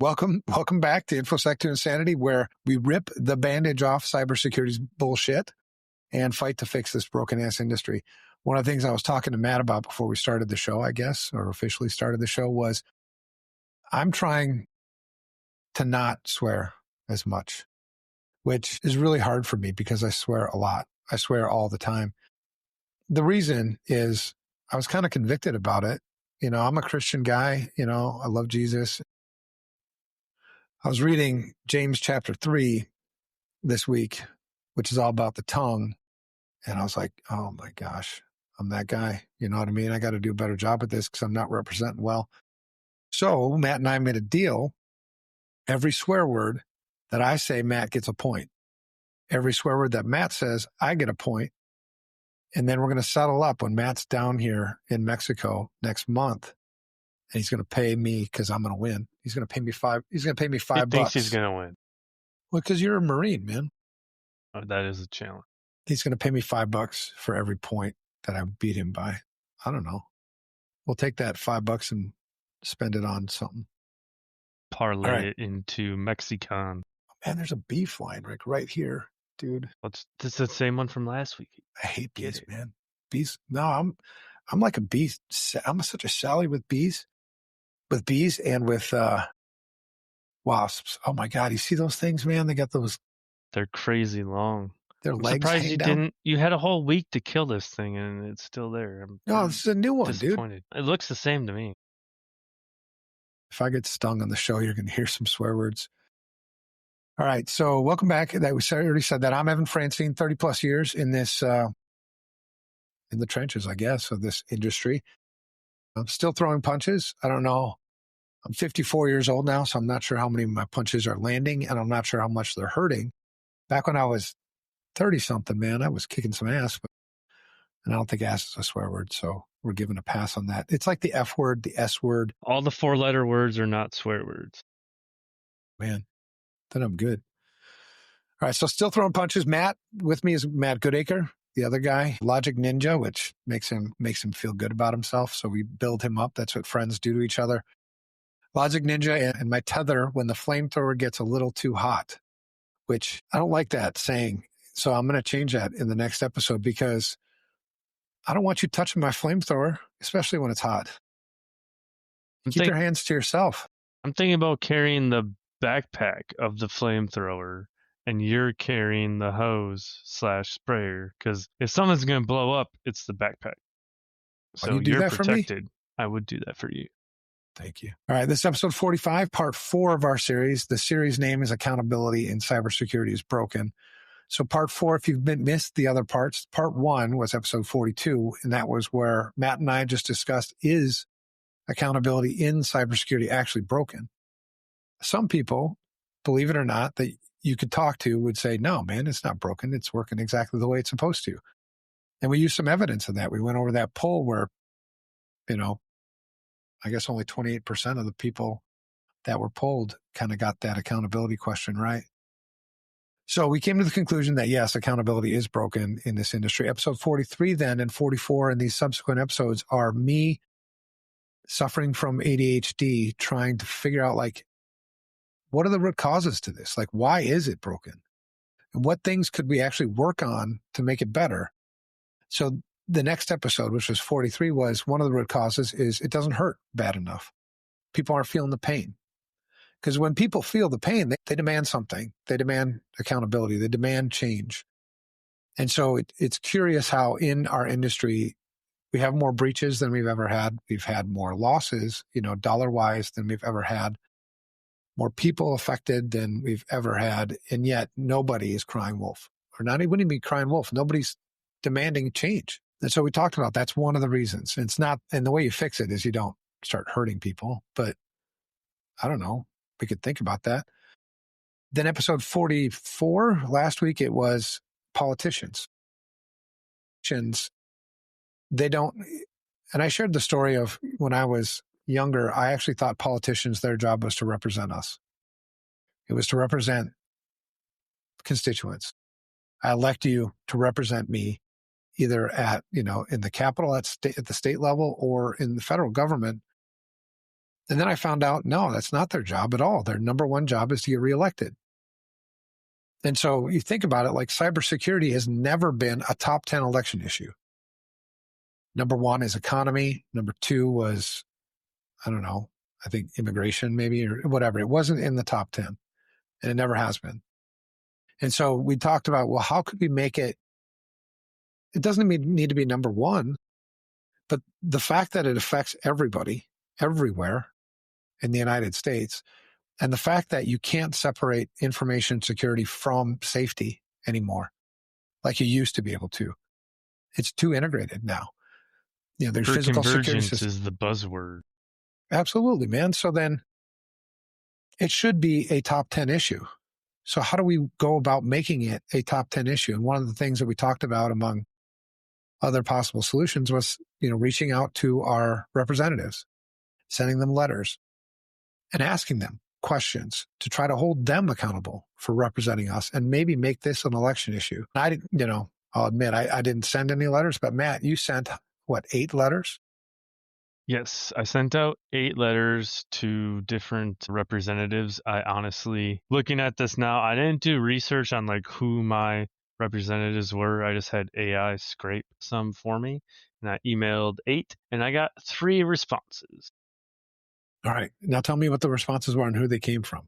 Welcome back to InfoSec to Insanity, where we rip the bandage off cybersecurity's bullshit and fight to fix this broken-ass industry. One of the things I was talking to Matt about before we started the show, I guess, or officially started the show, was I'm trying to not swear as much, which is really hard for me because I swear a lot. I swear all the time. The reason is I was kind of convicted about it. I'm a Christian guy. I love Jesus. I was reading James chapter 3 this week, which is all about the tongue. And I was like, oh my gosh, I'm that guy. You know what I mean? I got to do a better job at this because I'm not representing well. So Matt and I made a deal. Every swear word that I say, Matt gets a point. Every swear word that Matt says, I get a point. And then we're going to settle up when Matt's down here in Mexico next month. And he's going to pay me because I'm going to win. He's going to pay me $5. He's going to pay me $5. He thinks he's going to win. Well, because you're a Marine, man. Oh, that is a challenge. He's going to pay me $5 for every point that I beat him by. I don't know. We'll take that $5 and spend it on something. Parlay it into Mexican. Man, there's a bee flying right here, dude. It's the same one from last week. I hate bees, man. Bees. No, I'm like a bee. I'm such a Sally with bees. With bees and with wasps. Oh my God, you see those things, man? They got those. They're crazy long. Their legs surprised hang you down. didn't. You had a whole week to kill this thing, and it's still there. No, this is a new one, dude. It looks the same to me. If I get stung on the show, you're going to hear some swear words. All right, so welcome back. That we already said that. I'm Evan Francen, 30 plus years in this, in the trenches, I guess, of this industry. I'm still throwing punches. I don't know. I'm 54 years old now, so I'm not sure how many of my punches are landing, and I'm not sure how much they're hurting. Back when I was 30-something, man, I was kicking some ass, and I don't think ass is a swear word, so we're giving a pass on that. It's like the F word, the S word. All the 4-letter words are not swear words. Man, then I'm good. All right, so still throwing punches. Matt, with me is Matt Goodacre, the other guy, Logic Ninja, which makes him feel good about himself, so we build him up. That's what friends do to each other. Logic Ninja and my tether when the flamethrower gets a little too hot, which I don't like that saying. So I'm going to change that in the next episode because I don't want you touching my flamethrower, especially when it's hot. Keep your hands to yourself. I'm thinking about carrying the backpack of the flamethrower and you're carrying the hose / sprayer because if something's going to blow up, it's the backpack. So you're protected. I would do that for you. Thank you. All right. This is episode 45, part 4 of our series. The series name is Accountability in Cybersecurity is Broken. So part 4, if you've missed the other parts, part 1 was episode 42. And that was where Matt and I just discussed, is accountability in cybersecurity actually broken? Some people, believe it or not, that you could talk to would say, no, man, it's not broken. It's working exactly the way it's supposed to. And we used some evidence of that. We went over that poll where, I guess only 28% of the people that were polled kind of got that accountability question right. So we came to the conclusion that, yes, accountability is broken in this industry. Episode 43 then and 44 and these subsequent episodes are me suffering from ADHD, trying to figure out, what are the root causes to this? Why is it broken? And what things could we actually work on to make it better? So the next episode, which was 43, was one of the root causes is it doesn't hurt bad enough. People aren't feeling the pain. Because when people feel the pain, they demand something. They demand accountability. They demand change. And so it's curious how in our industry, we have more breaches than we've ever had. We've had more losses, dollar-wise than we've ever had. More people affected than we've ever had. And yet nobody is crying wolf. Or not even be crying wolf. Nobody's demanding change. And so we talked about that's one of the reasons. It's not, and the way you fix it is you don't start hurting people. But I don't know. We could think about that. Then episode 44, last week, it was politicians. They don't, and I shared the story of when I was younger, I actually thought politicians, their job was to represent us. It was to represent constituents. I elect you to represent me either at, in the Capitol at the state level or in the federal government. And then I found out, no, that's not their job at all. Their number one job is to get reelected. And so you think about it, like cybersecurity has never been a top 10 election issue. Number one is economy. Number two was, I don't know, I think immigration maybe or whatever. It wasn't in the top 10 and it never has been. And so we talked about, well, how could we make it? It doesn't need to be number one, but the fact that it affects everybody, everywhere in the United States, and the fact that you can't separate information security from safety anymore, like you used to be able to. It's too integrated now. There's For physical security convergence systems. is the buzzword. Absolutely, man. So then it should be a top 10 issue. So how do we go about making it a top 10 issue? And one of the things that we talked about among other possible solutions was, reaching out to our representatives, sending them letters and asking them questions to try to hold them accountable for representing us and maybe make this an election issue. I'll admit I didn't send any letters, but Matt, you sent 8 letters? Yes, I sent out 8 letters to different representatives. I honestly, looking at this now, I didn't do research on like who my representatives were. I just had AI scrape some for me, and I emailed 8, and I got 3 responses. All right. Now tell me what the responses were and who they came from.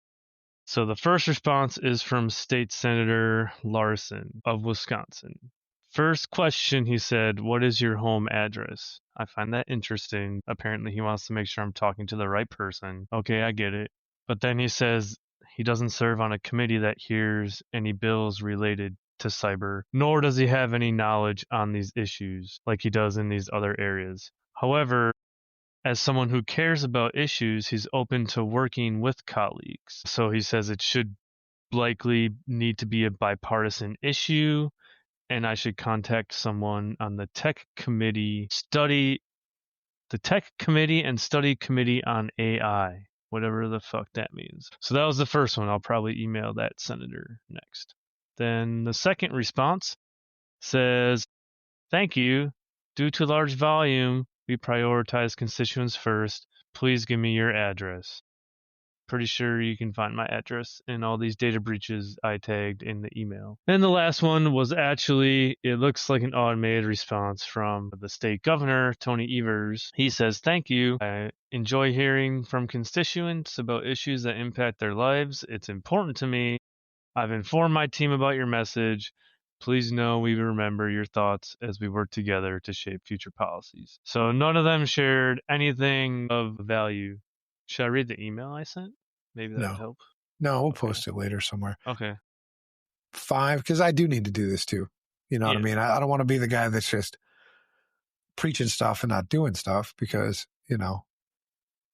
So the first response is from State Senator Larson of Wisconsin. First question, he said, "What is your home address?" I find that interesting. Apparently, he wants to make sure I'm talking to the right person. Okay, I get it. But then he says he doesn't serve on a committee that hears any bills related to cyber, nor does he have any knowledge on these issues like he does in these other areas. However, as someone who cares about issues, he's open to working with colleagues. So he says it should likely need to be a bipartisan issue, and I should contact someone on the tech committee and study committee on AI, whatever the fuck that means. So that was the first one. I'll probably email that senator next. Then the second response says, "Thank you. Due to large volume, we prioritize constituents first. Please give me your address." Pretty sure you can find my address in all these data breaches I tagged in the email. And the last one was actually, it looks like an automated response from the state governor, Tony Evers. He says, "Thank you. I enjoy hearing from constituents about issues that impact their lives. It's important to me. I've informed my team about your message. Please know we remember your thoughts as we work together to shape future policies." So none of them shared anything of value. Should I read the email I sent? Maybe that would help. No, we'll post it later somewhere. Okay. 5, because I do need to do this too. You know what I mean? I don't want to be the guy that's just preaching stuff and not doing stuff because,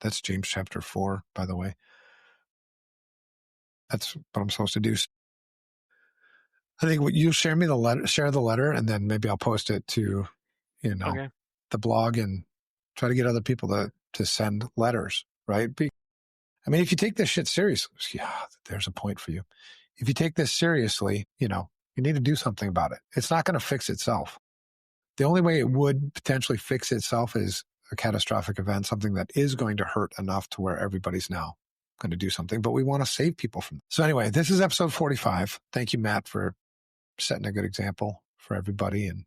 that's James chapter 4, by the way. That's what I'm supposed to do. I think you share the letter, and then maybe I'll post it to, the blog and try to get other people to send letters, right? If you take this shit seriously, there's a point for you. If you take this seriously, you need to do something about it. It's not going to fix itself. The only way it would potentially fix itself is a catastrophic event, something that is going to hurt enough to where everybody's now going to do something, but we want to save people from. So anyway, this is episode 45. Thank you, Matt, for setting a good example for everybody and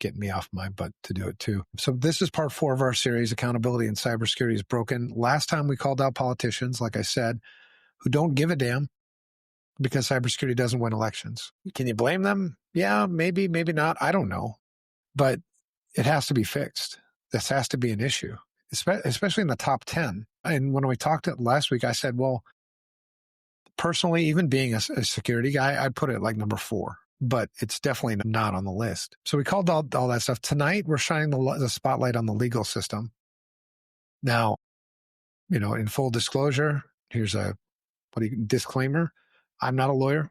getting me off my butt to do it too. So this is part 4 of our series, Accountability in Cybersecurity is Broken. Last time we called out politicians, like I said, who don't give a damn because cybersecurity doesn't win elections. Can you blame them? Yeah, maybe, maybe not. I don't know. But it has to be fixed. This has to be an issue, especially in the top 10. And when we talked last week, I said, well, personally, even being a security guy, I'd put it like number 4. But it's definitely not on the list. So we called out all that stuff. Tonight, we're shining the spotlight on the legal system. Now, in full disclosure, here's a disclaimer. I'm not a lawyer.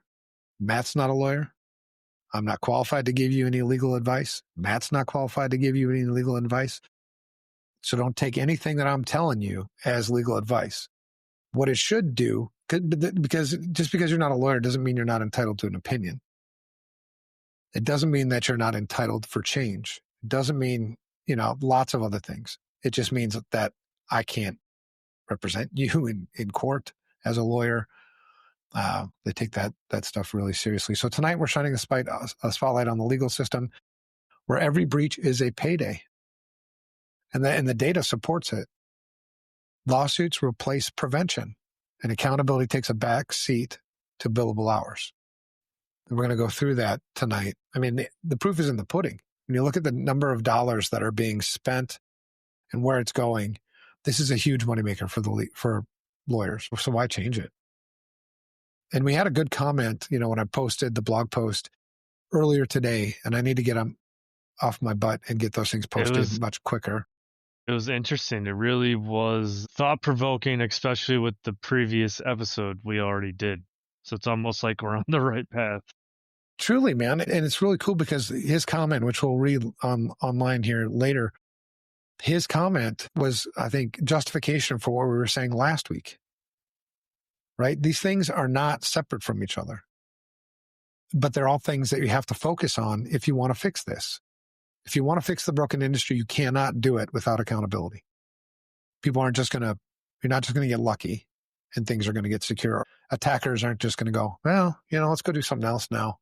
Matt's not a lawyer. I'm not qualified to give you any legal advice. Matt's not qualified to give you any legal advice. So don't take anything that I'm telling you as legal advice. What it should do, because just because you're not a lawyer doesn't mean you're not entitled to an opinion. It doesn't mean that you're not entitled for change. It doesn't mean, lots of other things. It just means that I can't represent you in court as a lawyer. They take that stuff really seriously. So tonight we're shining a spotlight on the legal system where every breach is a payday. And the data supports it. Lawsuits replace prevention, and accountability takes a back seat to billable hours. And we're going to go through that tonight. I mean, the proof is in the pudding. When you look at the number of dollars that are being spent and where it's going, this is a huge moneymaker for lawyers. So why change it? And we had a good comment, when I posted the blog post earlier today, and I need to get them off my butt and get those things posted much quicker. It was interesting. It really was thought-provoking, especially with the previous episode we already did. So it's almost like we're on the right path. Truly, man. And it's really cool because his comment, which we'll read online here later, his comment was, I think, justification for what we were saying last week. Right? These things are not separate from each other. But they're all things that you have to focus on if you want to fix this. If you want to fix the broken industry, you cannot do it without accountability. People you're not just going to get lucky and things are going to get secure. Attackers aren't just going to go, well, let's go do something else now.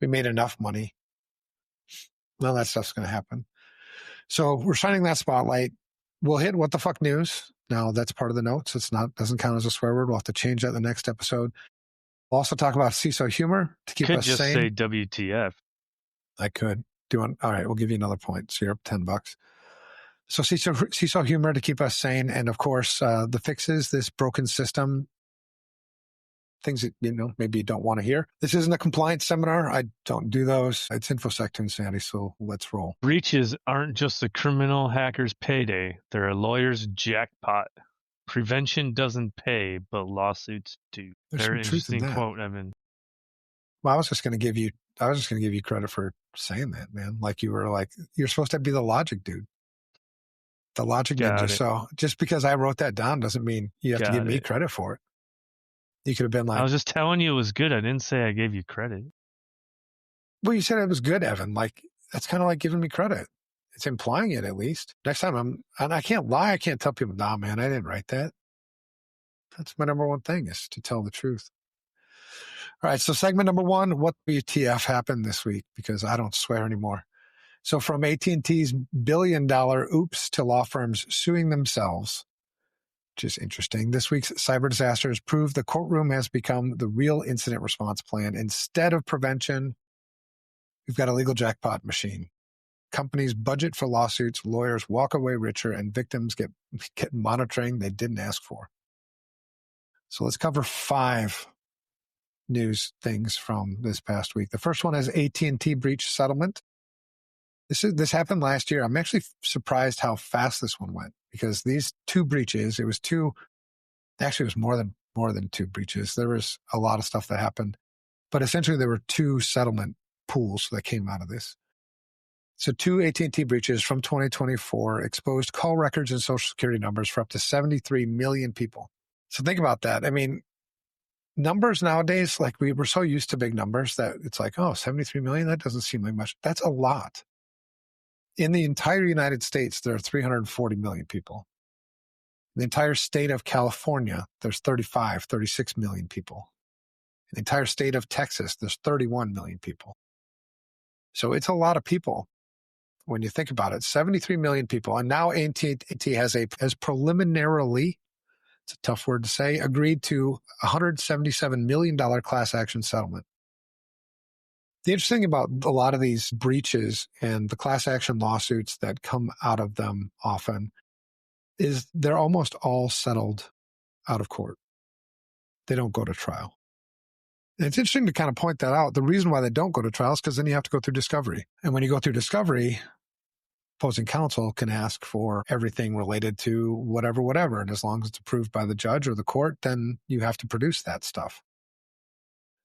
We made enough money. None of that stuff's going to happen. So we're shining that spotlight. We'll hit what the fuck news. Now that's part of the notes. Doesn't count as a swear word. We'll have to change that in the next episode. We'll also talk about CISO humor to keep us sane. Could just say WTF. I could. All right, we'll give you another point. So you're up $10. So CISO humor to keep us sane. And of course, the fixes, this broken system, things that, maybe you don't want to hear. This isn't a compliance seminar. I don't do those. It's InfoSec to insanity, so let's roll. Breaches aren't just a criminal hacker's payday. They're a lawyer's jackpot. Prevention doesn't pay, but lawsuits do. There's Very some truth in interesting that. quote, Evan. Well, I was just going to give you credit for saying that, man. Like you're supposed to be the logic dude. The logic ninja. So just because I wrote that down doesn't mean you have to give me credit for it. You could have been like, I was just telling you it was good. I didn't say I gave you credit. Well, you said it was good, Evan. Like, that's kind of like giving me credit. It's implying it at least. Next time and I can't lie. I can't tell people, nah, man, I didn't write that. That's my number one thing is to tell the truth. All right. So segment number 1, what WTF happened this week? Because I don't swear anymore. So from AT&T's $1 billion oops to law firms suing themselves, which is interesting. This week's cyber disasters prove the courtroom has become the real incident response plan. Instead of prevention, we've got a legal jackpot machine. Companies budget for lawsuits, lawyers walk away richer, and victims get monitoring they didn't ask for. So let's cover 5 news things from this past week. The first one is AT&T breach settlement. This happened last year. I'm actually surprised how fast this one went because these 2 breaches, it was more than 2 breaches. There was a lot of stuff that happened, but essentially there were 2 settlement pools that came out of this. So 2 AT&T breaches from 2024 exposed call records and social security numbers for up to 73 million people. So think about that. I mean, numbers nowadays, like we were so used to big numbers that it's like, 73 million, that doesn't seem like much. That's a lot. In the entire United States, there are 340 million people. In the entire state of California, there's 36 million people. In the entire state of Texas, there's 31 million people. So it's a lot of people when you think about it. 73 million people. And now AT&T has preliminarily, it's a tough word to say, agreed to $177 million class action settlement. The interesting thing about a lot of these breaches and the class action lawsuits that come out of them often is they're almost all settled out of court. They don't go to trial. And it's interesting to kind of point that out. The reason why they don't go to trial is because then you have to go through discovery. And when you go through discovery, opposing counsel can ask for everything related to whatever. And as long as it's approved by the judge or the court, then you have to produce that stuff.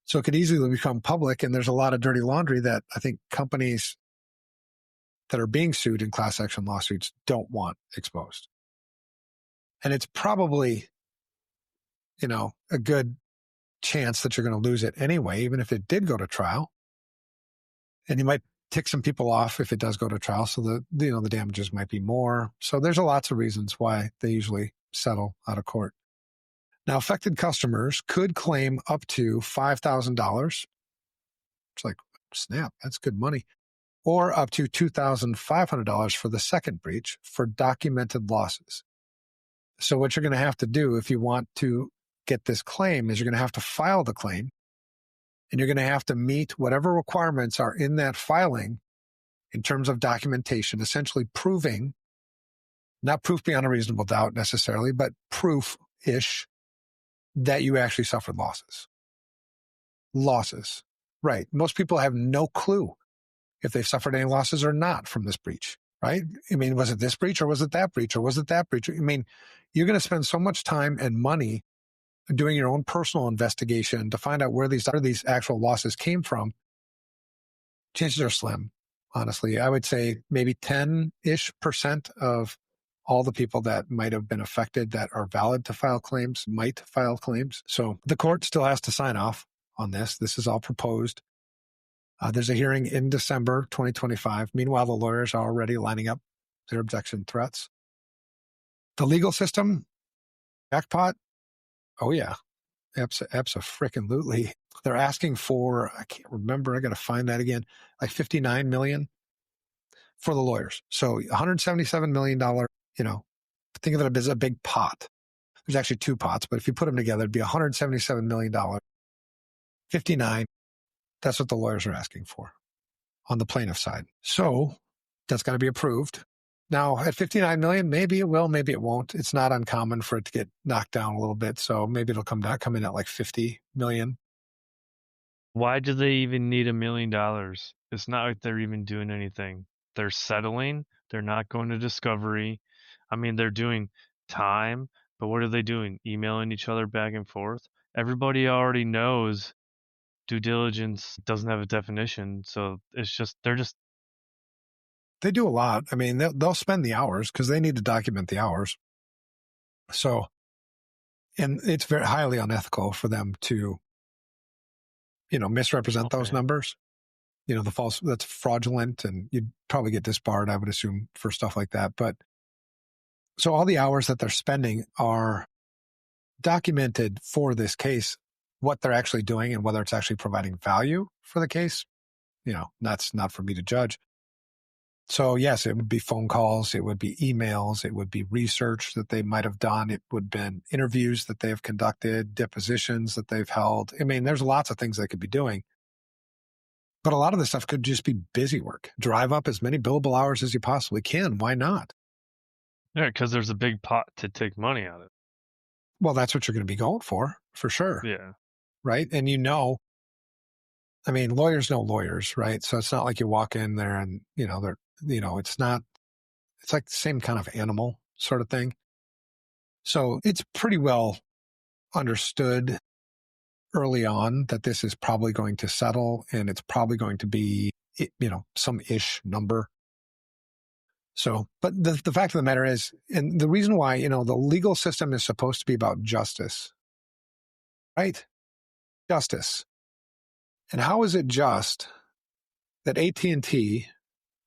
So it could easily become public, and there's a lot of dirty laundry that I think companies that are being sued in class action lawsuits don't want exposed. And it's probably, a good chance that you're going to lose it anyway, even if it did go to trial. And you might tick some people off if it does go to trial, so the damages might be more. So there's lots of reasons why they usually settle out of court. Now, affected customers could claim up to $5,000. It's like, snap, that's good money. Or up to $2,500 for the second breach for documented losses. So what you're going to have to do if you want to get this claim is you're going to have to file the claim, and you're going to have to meet whatever requirements are in that filing in terms of documentation, essentially proving, not proof beyond a reasonable doubt necessarily, but proof-ish that you actually suffered losses. Losses. Right. Most people have no clue if they've suffered any losses or not from this breach, right? I mean, was it this breach or was it that breach or was it that breach? I mean, you're going to spend so much time and money doing your own personal investigation to find out where these actual losses came from. Chances are slim, honestly. I would say maybe 10-ish% of all the people that might have been affected that are valid to file claims might file claims. So the court still has to sign off on this. This is all proposed. There's a hearing in December 2025. Meanwhile, the lawyers are already lining up their objection threats. The legal system, Jackpot, oh yeah, abso-freaking-lutely. They're asking for, I can't remember, I got to find that again, like $59 million for the lawyers. So $177 million, think of it as a big pot. There's actually two pots, but if you put them together, it'd be $177 million. 59, that's what the lawyers are asking for on the plaintiff side. So that's going to be approved. Now, at $59 million, maybe it will, maybe it won't. It's not uncommon for it to get knocked down a little bit, so maybe it'll come in at like $50 million. Why do they even need $1 million? It's not like they're even doing anything. They're settling. They're not going to discovery. I mean, they're doing time, but what are they doing? Emailing each other back and forth? Everybody already knows due diligence doesn't have a definition, so they do a lot. I mean, they'll spend the hours because they need to document the hours. So, and it's very highly unethical for them to, misrepresent those numbers. The false, that's fraudulent, and you'd probably get disbarred, I would assume, for stuff like that. But so all the hours that they're spending are documented for this case, what they're actually doing and whether it's actually providing value for the case. That's not for me to judge. So yes, it would be phone calls, it would be emails, it would be research that they might have done, it would have been interviews that they have conducted, depositions that they've held. I mean, there's lots of things they could be doing. But a lot of this stuff could just be busy work. Drive up as many billable hours as you possibly can. Why not? Yeah, because there's a big pot to take money out of it. Well, that's what you're going to be going for sure. Yeah. Right? And I mean, lawyers know lawyers, right? So it's not like you walk in there and, it's like the same kind of animal sort of thing. So it's pretty well understood early on that this is probably going to settle and it's probably going to be, some ish number. So, but the fact of the matter is, and the reason why, the legal system is supposed to be about justice, right? Justice. And how is it just that AT&T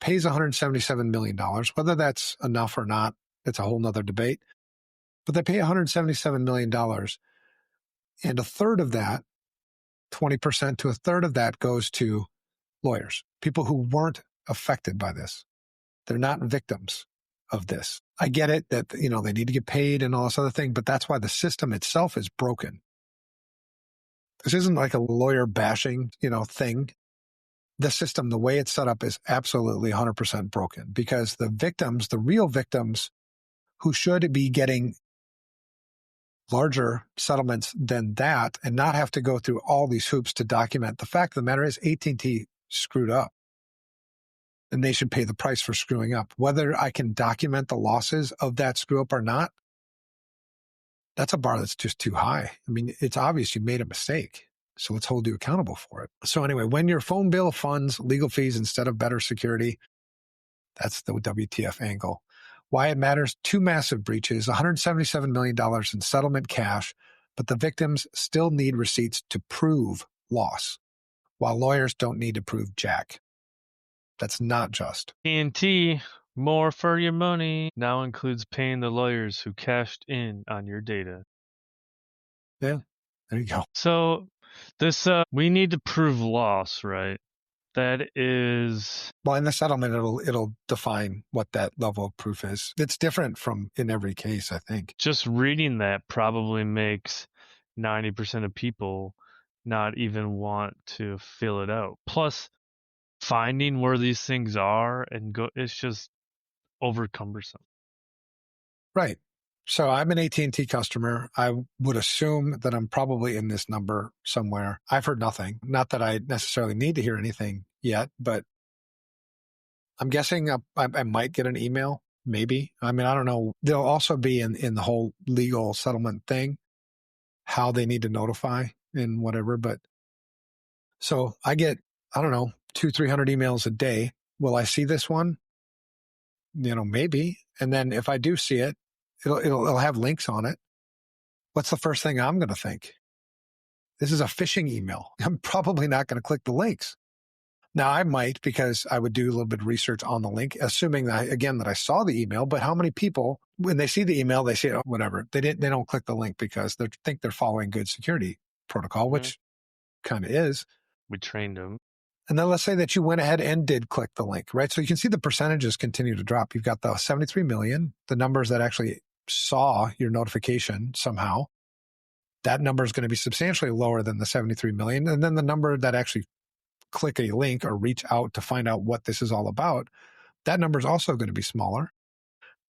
pays $177 million, whether that's enough or not, it's a whole nother debate, but they pay $177 million, and a third of that, 20% to a third of that goes to lawyers, people who weren't affected by this. They're not victims of this. I get it that, they need to get paid and all this other thing, but that's why the system itself is broken. This isn't like a lawyer bashing, thing. The system, the way it's set up, is absolutely 100% broken because the victims, the real victims who should be getting larger settlements than that and not have to go through all these hoops to document. The fact of the matter is AT&T screwed up and they should pay the price for screwing up. Whether I can document the losses of that screw up or not, that's a bar that's just too high. I mean, it's obvious you made a mistake. So let's hold you accountable for it. So anyway, when your phone bill funds legal fees instead of better security, that's the WTF angle. Why it matters: two massive breaches, $177 million in settlement cash, but the victims still need receipts to prove loss, while lawyers don't need to prove jack. That's not just. AT&T More for your money now includes paying the lawyers who cashed in on your data. Yeah, there you go. So this we need to prove loss, right? That is Well, in the settlement, it'll define what that level of proof is. It's different from in every case, I think. just reading that probably makes 90% of people not even want to fill it out. Plus, finding where these things are and go, it's just over cumbersome. Right. So I'm an AT&T customer. I would assume that I'm probably in this number somewhere. I've heard nothing. Not that I necessarily need to hear anything yet, but I'm guessing I might get an email. Maybe. I mean, I don't know. There'll also be in the whole legal settlement thing, how they need to notify and whatever. But so I get, I don't know, 200-300 emails a day. Will I see this one? Maybe. And then if I do see it, it'll have links on it. What's the first thing I'm going to think? This is a phishing email. I'm probably not going to click the links. Now I might, because I would do a little bit of research on the link, assuming that I saw the email. But how many people, when they see the email, they say, oh, whatever. They don't click the link because they think they're following good security protocol, which kind of is. We trained them. And then let's say that you went ahead and did click the link, right? So you can see the percentages continue to drop. You've got the 73 million, the numbers that actually saw your notification somehow. That number is going to be substantially lower than the 73 million. And then the number that actually click a link or reach out to find out what this is all about, that number is also going to be smaller.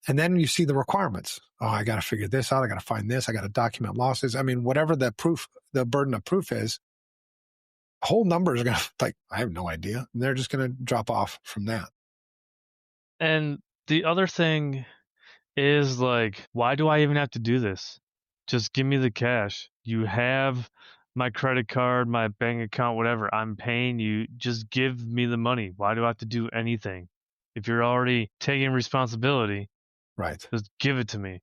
And then you see the requirements. Oh, I got to figure this out. I got to find this. I got to document losses. I mean, whatever the burden of proof is, whole numbers are going to, I have no idea. And they're just going to drop off from that. And the other thing is why do I even have to do this? Just give me the cash. You have my credit card, my bank account, whatever. I'm paying you. Just give me the money. Why do I have to do anything? If you're already taking responsibility, right, just give it to me.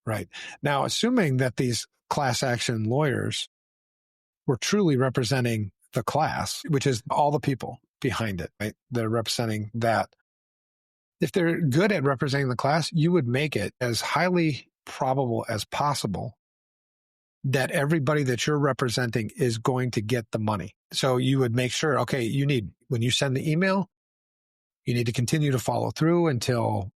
Right. Now, assuming that these class action lawyers were truly representing the class, which is all the people behind it, right? They're representing that. If they're good at representing the class, you would make it as highly probable as possible that everybody that you're representing is going to get the money. So you would make sure, okay, when you send the email, you need to continue to follow through until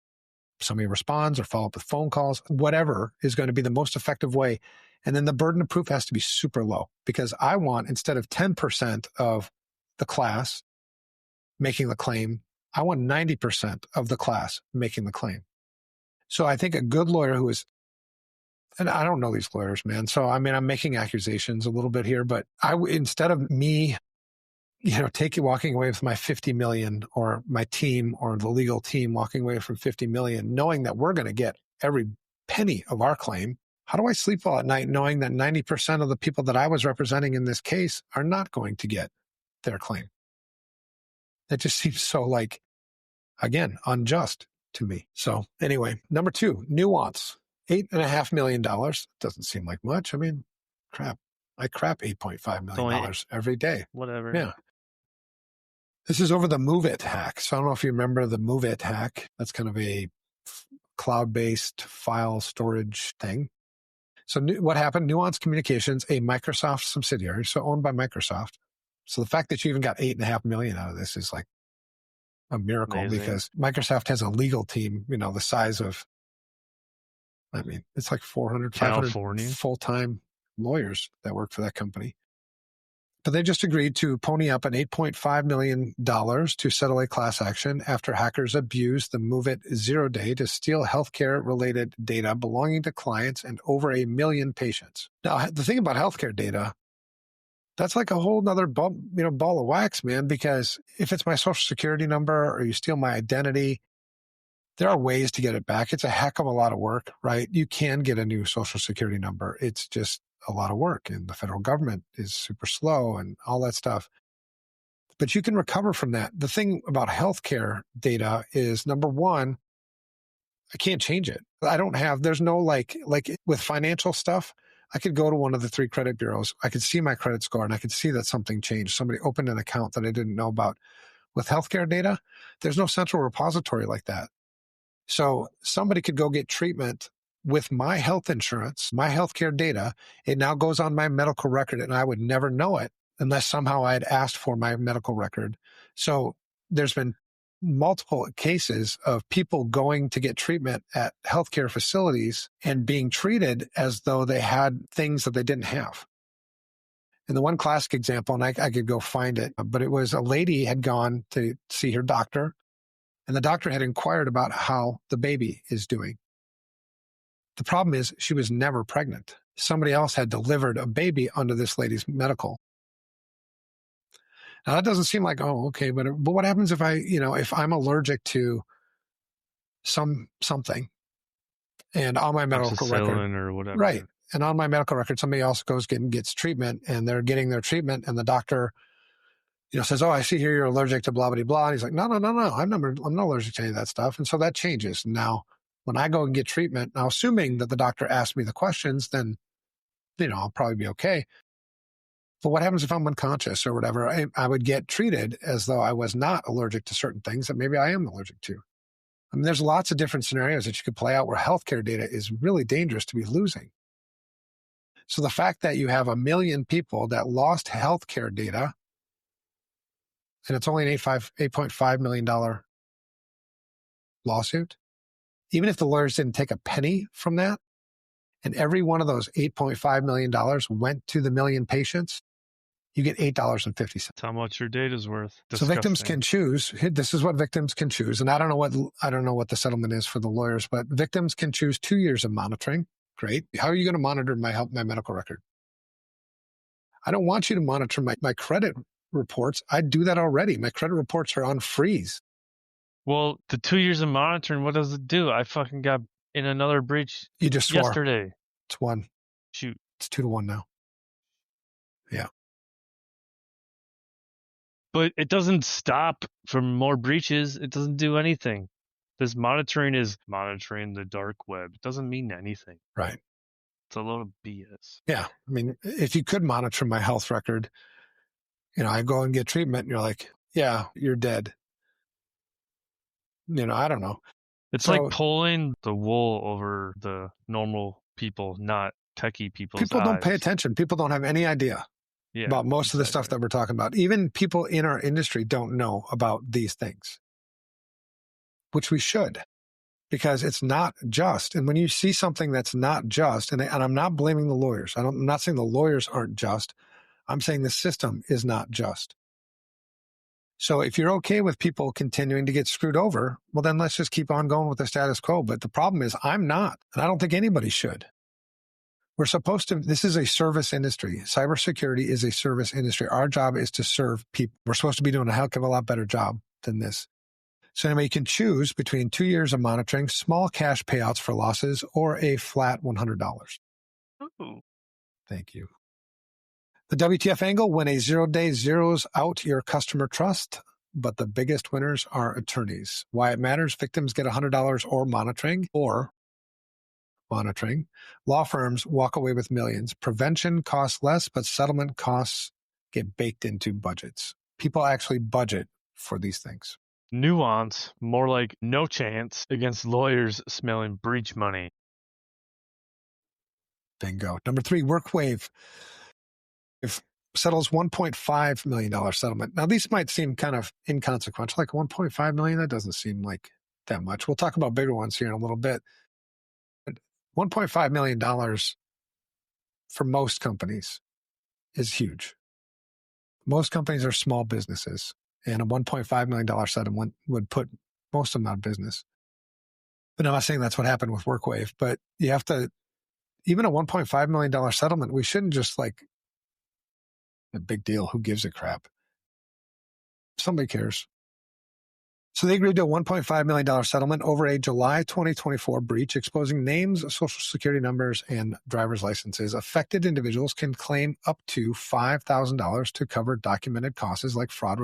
somebody responds or follow up with phone calls, whatever is going to be the most effective way. And then the burden of proof has to be super low, because I want, instead of 10% of the class making the claim, I want 90% of the class making the claim. So I think a good lawyer and I don't know these lawyers, man. So, I mean, I'm making accusations a little bit here, but instead of me, walking away with my 50 million, or my team or the legal team walking away from 50 million, knowing that we're going to get every penny of our claim, how do I sleep well at night knowing that 90% of the people that I was representing in this case are not going to get their claim? That just seems so again, unjust to me. So anyway, number 2, nuance. $8.5 million doesn't seem like much. I mean, crap. I crap $8.5 million every day. Whatever. Yeah. This is over the Move It hack. So I don't know if you remember the Move It hack. That's kind of a cloud-based file storage thing. So what happened? Nuance Communications, a Microsoft subsidiary, so owned by Microsoft. So the fact that you even got $8.5 million out of this is like a miracle. Amazing. Because Microsoft has a legal team, the size of, I mean, it's like 500 full-time lawyers that work for that company. But they just agreed to pony up an $8.5 million to settle a class action after hackers abused the Move It Zero Day to steal healthcare-related data belonging to clients and over 1 million patients. Now, the thing about healthcare data, that's like a whole nother ball of wax, man, because if it's my social security number or you steal my identity, there are ways to get it back. It's a heck of a lot of work, right? You can get a new social security number. It's just a lot of work, and the federal government is super slow and all that stuff. But you can recover from that. The thing about healthcare data is, number one, I can't change it. There's no like with financial stuff, I could go to one of the 3 credit bureaus. I could see my credit score and I could see that something changed. Somebody opened an account that I didn't know about. With healthcare data, there's no central repository like that. So somebody could go get treatment with my health insurance, my healthcare data. It now goes on my medical record, and I would never know it unless somehow I had asked for my medical record. So there's been multiple cases of people going to get treatment at healthcare facilities and being treated as though they had things that they didn't have. And the one classic example, and I could go find it, but it was a lady had gone to see her doctor, and the doctor had inquired about how the baby is doing. The problem is she was never pregnant. Somebody else had delivered a baby under this lady's medical. Now that doesn't seem like, oh, okay, but what happens if if I'm allergic to something and on my medical record, or whatever. right? And on my medical record, somebody else goes and gets treatment, and they're getting their treatment, and the doctor, says, "Oh, I see here you're allergic to blah blah blah." And he's like, "No, I'm not allergic to any of that stuff." And so that changes. Now, when I go and get treatment, now assuming that the doctor asked me the questions, then I'll probably be okay. But what happens if I'm unconscious or whatever? I would get treated as though I was not allergic to certain things that maybe I am allergic to. I mean, there's lots of different scenarios that you could play out where healthcare data is really dangerous to be losing. So the fact that you have 1 million people that lost healthcare data, and it's only an $8.5 million lawsuit, even if the lawyers didn't take a penny from that, and every one of those $8.5 million went to the million patients, you get $8.50. That's how much your data's worth. So victims can choose. This is what victims can choose. And I don't know what the settlement is for the lawyers, but victims can choose 2 years of monitoring. Great. How are you going to monitor my medical record? I don't want you to monitor my credit reports. I do that already. My credit reports are on freeze. Well, the 2 years of monitoring, what does it do? I fucking got in another breach You just swore. yesterday. It's 1. Shoot. It's 2-1 now. Yeah. But it doesn't stop from more breaches. It doesn't do anything. This monitoring is monitoring the dark web. It doesn't mean anything. Right. It's a load of BS. Yeah. I mean, if you could monitor my health record, I go and get treatment and you're like, yeah, you're dead. I don't know. It's like pulling the wool over the normal people, not techie people's People don't eyes. pay attention. People don't have any idea about most of the stuff that we're talking about. Even people in our industry don't know about these things, which we should, because it's not just. And when you see something that's not just, and I'm not blaming the lawyers. I'm not saying the lawyers aren't just. I'm saying the system is not just. So if you're okay with people continuing to get screwed over, well, then let's just keep on going with the status quo. But the problem is I'm not, and I don't think anybody should. We're supposed to, this is a service industry. Cybersecurity is a service industry. Our job is to serve people. We're supposed to be doing a heck of a lot better job than this. So anyway, you can choose between 2 years of monitoring, small cash payouts for losses, or a flat $100. Ooh. Thank you. The WTF angle, when a 0 day zeroes out your customer trust, but the biggest winners are attorneys. Why it matters, victims get $100 or monitoring. Law firms walk away with millions. Prevention costs less, but settlement costs get baked into budgets. People actually budget for these things. Nuance, more like no chance against lawyers smelling breach money. Bingo. Number 3, WorkWave. If settles $1.5 million settlement. Now, these might seem kind of inconsequential, like $1.5 million. That doesn't seem like that much. We'll talk about bigger ones here in a little bit. But $1.5 million for most companies is huge. Most companies are small businesses, and a $1.5 million settlement would put most of them out of business. But I'm not saying that's what happened with WorkWave, but you have to, even a $1.5 million settlement, we shouldn't just like, a big deal. Who gives a crap? Somebody cares. So they agreed to a $1.5 million settlement over a July 2024 breach, exposing names, social security numbers, and driver's licenses. Affected individuals can claim up to $5,000 to cover documented costs like fraud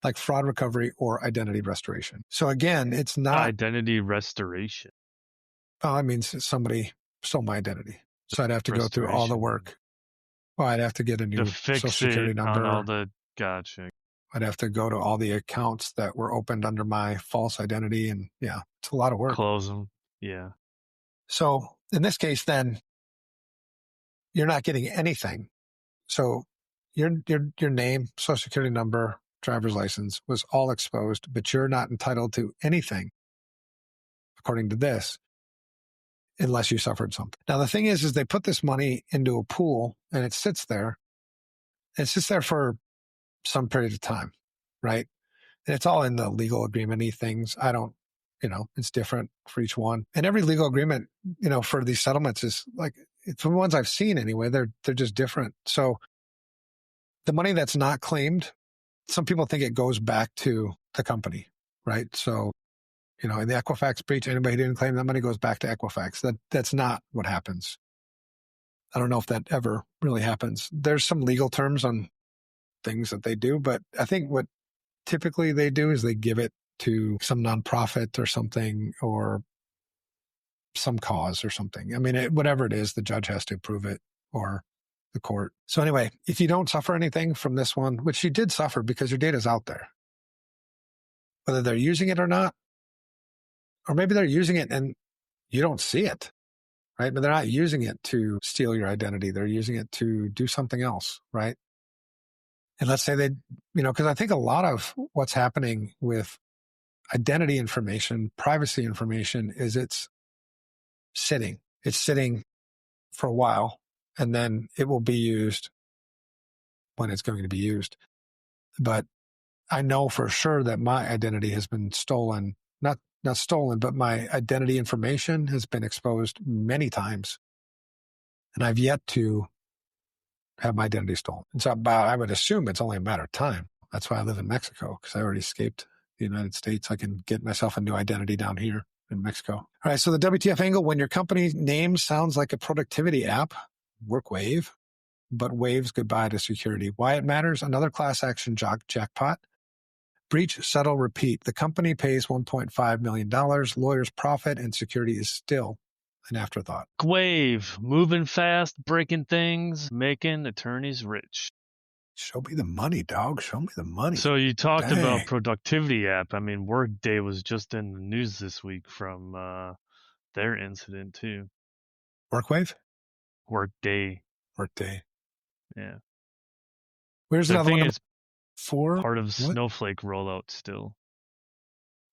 like fraud recovery or identity restoration. So again, it's not identity restoration. Oh, it means somebody stole my identity. So I'd have to go through all the work. Well, I'd have to get a new social security number. On all the, gotcha. I'd have to go to all the accounts that were opened under my false identity. And yeah, it's a lot of work. Close them. Yeah. So in this case, then you're not getting anything. So your name, social security number, driver's license was all exposed, but you're not entitled to anything according to this unless you suffered something. Now, the thing is they put this money into a pool and it sits there. It sits there for some period of time, right? And it's all in the legal agreement-y things. I don't, it's different for each one. And every legal agreement, for these settlements is like, from the ones I've seen anyway, they're just different. So the money that's not claimed, some people think it goes back to the company, right? So, in the Equifax breach, anybody who didn't claim that money goes back to Equifax. That's not what happens. I don't know if that ever really happens. There's some legal terms on things that they do, but I think what typically they do is they give it to some nonprofit or something, or some cause or something. I mean, whatever it is, the judge has to approve it, or the court. So anyway, if you don't suffer anything from this one, which you did suffer because your data is out there, whether they're using it or not, or maybe they're using it and you don't see it, right? But they're not using it to steal your identity. They're using it to do something else, right? And let's say they, because I think a lot of what's happening with identity information, privacy information, is it's sitting for a while, and then it will be used when it's going to be used. But I know for sure that my identity has been stolen, not stolen, but my identity information has been exposed many times. And I've yet to have my identity stolen. And so I would assume it's only a matter of time. That's why I live in Mexico, because I already escaped the United States. I can get myself a new identity down here in Mexico. All right, so the WTF angle: when your company name sounds like a productivity app, work Wave, but waves goodbye to security. Why it matters: another class action jackpot. Breach, settle, repeat. The company pays $1.5 million. Lawyers profit, and security is still an afterthought. Wave, moving fast, breaking things, making attorneys rich. Show me the money, dog. Show me the money. So you talked Dang. about productivity app. I mean, Workday was just in the news this week from their incident too. WorkWave? Workday. Yeah. Where's The another thing one? is For part of what? Snowflake rollout still.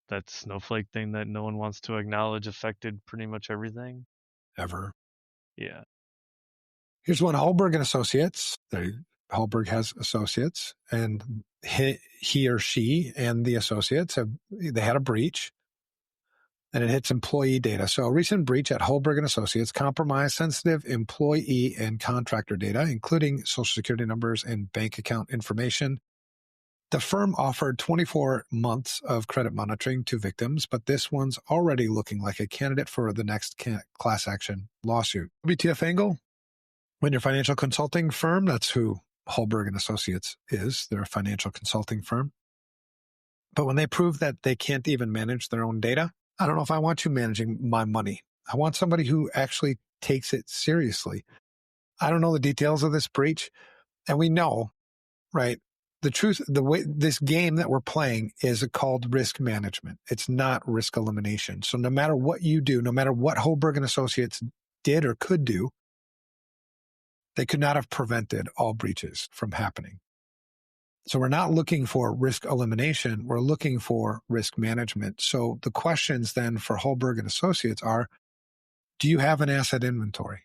That Snowflake thing that no one wants to acknowledge affected pretty much everything. Ever. Yeah. Here's one: Hallberg and Associates. Hallberg has associates, and he or she and the associates they had a breach, and it hits employee data. So a recent breach at Hallberg and Associates compromised sensitive employee and contractor data, including social security numbers and bank account information. The firm offered 24 months of credit monitoring to victims, but this one's already looking like a candidate for the next class action lawsuit. WTF angle: when your financial consulting firm, that's who Hallberg and Associates is, they're a financial consulting firm. But when they prove that they can't even manage their own data, I don't know if I want you managing my money. I want somebody who actually takes it seriously. I don't know the details of this breach. And we know, right, the truth, the way this game that we're playing is called risk management. It's not risk elimination. So no matter what you do, no matter what Hallberg and Associates did or could do, they could not have prevented all breaches from happening. So we're not looking for risk elimination. We're looking for risk management. So the questions then for Hallberg and Associates are: do you have an asset inventory?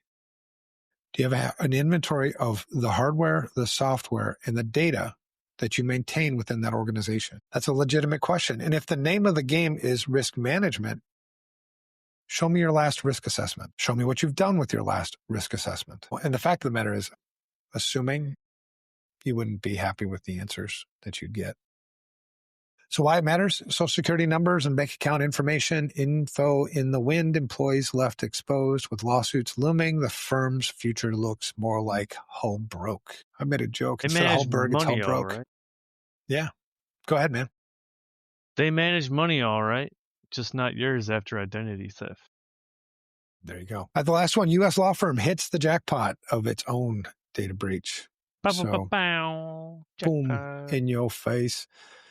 Do you have an inventory of the hardware, the software, and the data that you maintain within that organization? That's a legitimate question. And if the name of the game is risk management, show me your last risk assessment. Show me what you've done with your last risk assessment. And the fact of the matter is, assuming you wouldn't be happy with the answers that you'd get. So why it matters: social security numbers and bank account information, info in the wind, employees left exposed. With lawsuits looming, the firm's future looks more like Hull broke. I made a joke. They Instead of manage Hallberg, it's Hull money all broke. right. Yeah. Go ahead, man. They manage money all right, just not yours after identity theft. There you go. The last one: U.S. law firm hits the jackpot of its own data breach. So, boom, Jackpot. in your face.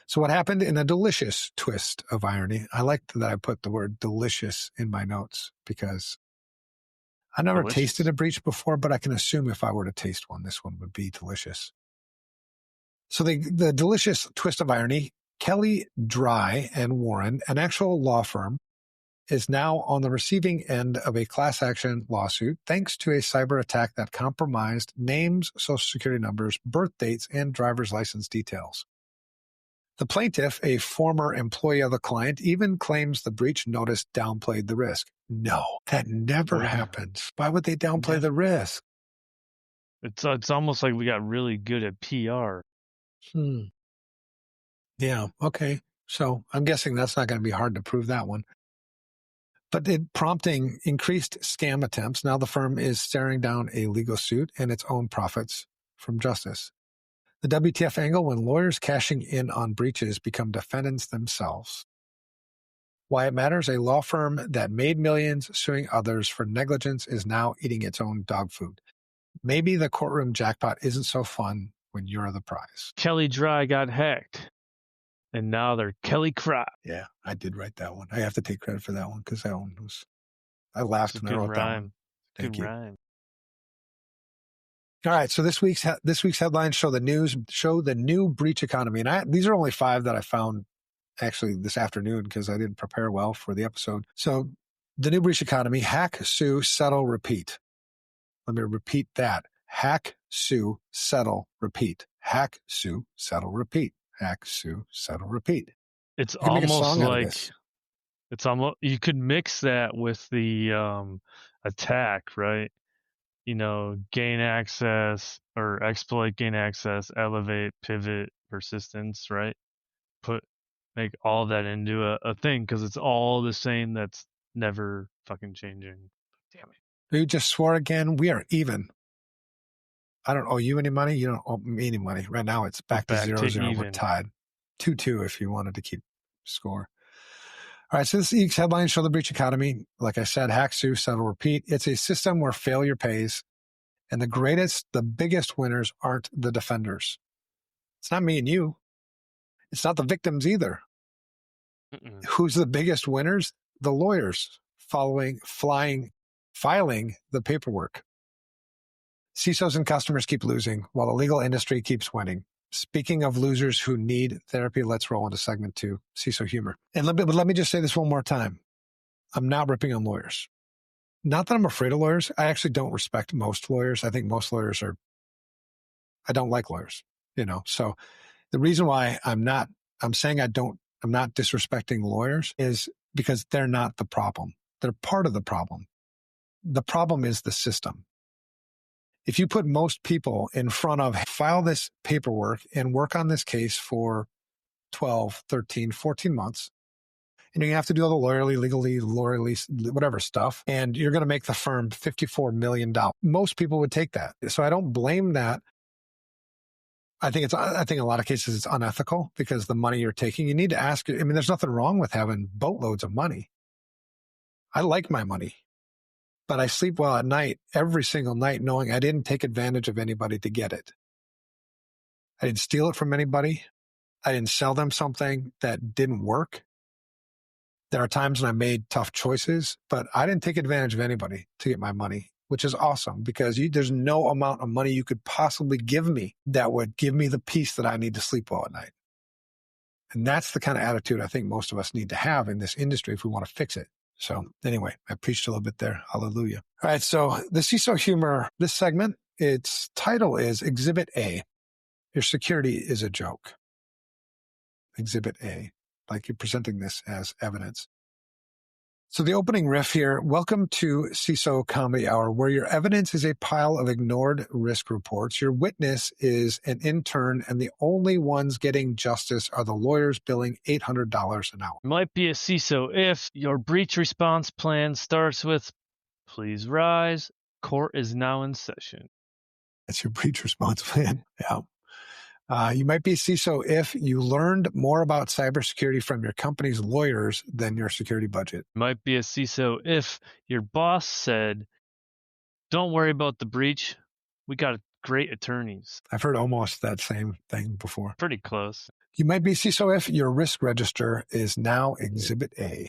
So what happened in a delicious twist of irony? I like that I put the word delicious in my notes because I never tasted a breach before, but I can assume if I were to taste one, this one would be delicious. So the delicious twist of irony, Kelly, Dry, and Warren, an actual law firm, is now on the receiving end of a class action lawsuit thanks to a cyber attack that compromised names, social security numbers, birth dates, and driver's license details. The plaintiff, a former employee of the client, even claims the breach notice downplayed the risk. No, that never happens. Why would they downplay the risk? It's almost like we got really good at PR. Yeah, okay. So I'm guessing that's not going to be hard to prove that one. But it prompting increased scam attempts. Now the firm is staring down a legal suit and its own profits from justice. The WTF angle when lawyers cashing in on breaches become defendants themselves. Why it matters, a law firm that made millions suing others for negligence is now eating its own dog food. Maybe the courtroom jackpot isn't so fun when you're the prize. Kelly Dry got hacked, and now they're Kelly Cry. Yeah, I did write that one. I have to take credit for that one because that one was, I laughed when I wrote that one. Thank you. Rhyme. All right, so this week's headlines show the new breach economy, and these are only 5 that I found actually this afternoon because I didn't prepare well for the episode. So the new breach economy: hack, sue, settle, repeat. Let me repeat that: hack, sue, settle, repeat. Hack, sue, settle, repeat. Hack, sue, settle, repeat. It's almost like you could mix that with the attack, right? Gain access or exploit, gain access, elevate, pivot, persistence, right? Make all that into a thing because it's all the same. That's never fucking changing. Damn it. You just swore again. We are even. I don't owe you any money. You don't owe me any money. Right now it's back to 0-0. We're tied. 2-2 if you wanted to keep score. All right, so this week's headlines show the breach economy. Like I said, hack, sue, settle, repeat. It's a system where failure pays, and the biggest winners aren't the defenders. It's not me and you. It's not the victims either. Who's the biggest winners? The lawyers filing the paperwork. CISOs and customers keep losing while the legal industry keeps winning. Speaking of losers who need therapy, let's roll into segment 2, CISO humor. And let me just say this one more time. I'm not ripping on lawyers. Not that I'm afraid of lawyers. I actually don't respect most lawyers. I think most lawyers I don't like lawyers, So the reason why I'm not disrespecting lawyers is because they're not the problem. They're part of the problem. The problem is the system. If you put most people in front of file this paperwork and work on this case for 12, 13, 14 months, and you have to do all the lawyerly, whatever stuff, and you're going to make the firm $54 million. Most people would take that. So I don't blame that. I think in a lot of cases it's unethical because the money you're taking, you need to ask. There's nothing wrong with having boatloads of money. I like my money, but I sleep well at night every single night knowing I didn't take advantage of anybody to get it. I didn't steal it from anybody. I didn't sell them something that didn't work. There are times when I made tough choices, but I didn't take advantage of anybody to get my money, which is awesome because there's no amount of money you could possibly give me that would give me the peace that I need to sleep well at night. And that's the kind of attitude I think most of us need to have in this industry if we want to fix it. So anyway, I preached a little bit there. Hallelujah. All right. So the CISO humor, this segment, its title is Exhibit A. Your security is a joke. Exhibit A, like you're presenting this as evidence. So the opening riff here, welcome to CISO Comedy Hour, where your evidence is a pile of ignored risk reports. Your witness is an intern, and the only ones getting justice are the lawyers billing $800 an hour. Might be a CISO if your breach response plan starts with, please rise, court is now in session. That's your breach response plan. Yeah. You might be a CISO if you learned more about cybersecurity from your company's lawyers than your security budget. Might be a CISO if your boss said, don't worry about the breach. We got a great attorneys. I've heard almost that same thing before. Pretty close. You might be CISO if your risk register is now Exhibit A.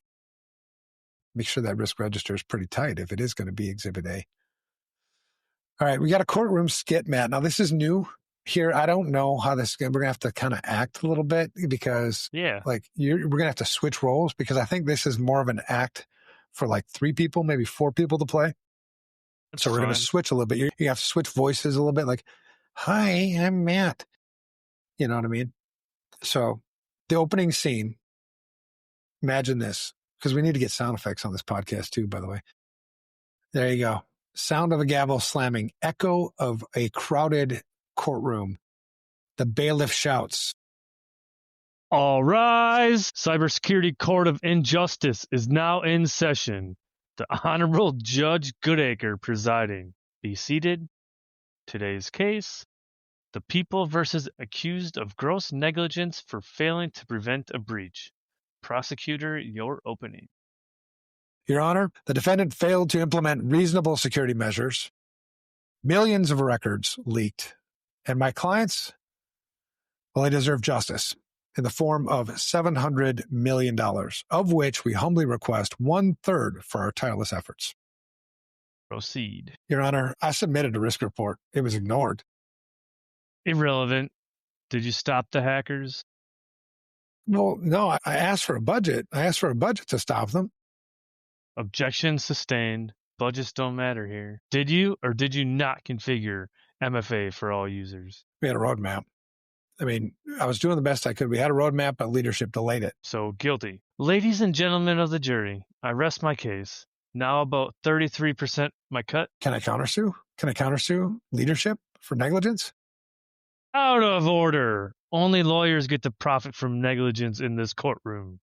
Make sure that risk register is pretty tight if it is going to be Exhibit A. All right, we got a courtroom skit, Matt. Now, this is new here. I don't know how this is going to, we're going to have to kind of act a little bit because Yeah. we're going to have to switch roles because I think this is more of an act for like 3 people, maybe 4 people to play. That's so we're going to fine. switch a little bit. You have to switch voices a little bit like, hi, I'm Matt. You know what I mean? So the opening scene, imagine this, because we need to get sound effects on this podcast too, by the way. There you go. Sound of a gavel slamming, echo of a crowded courtroom. The bailiff shouts. All rise. Cybersecurity Court of Injustice is now in session. The Honorable Judge Goodacre presiding. Be seated. Today's case, the people versus accused of gross negligence for failing to prevent a breach. Prosecutor, your opening. Your Honor, the defendant failed to implement reasonable security measures. Millions of records leaked. And my clients, well, they deserve justice in the form of $700 million, of which we humbly request 1/3 for our tireless efforts. Proceed. Your Honor, I submitted a risk report. It was ignored. Irrelevant. Did you stop the hackers? Well, no, I asked for a budget. I asked for a budget to stop them. Objection sustained. Budgets don't matter here. Did you or did you not configure MFA for all users? We had a roadmap. I mean, I was doing the best I could. We had a roadmap, but leadership delayed it. So guilty. Ladies and gentlemen of the jury, I rest my case. Now about 33% my cut. Can I countersue? Can I countersue leadership for negligence? Out of order. Only lawyers get to profit from negligence in this courtroom.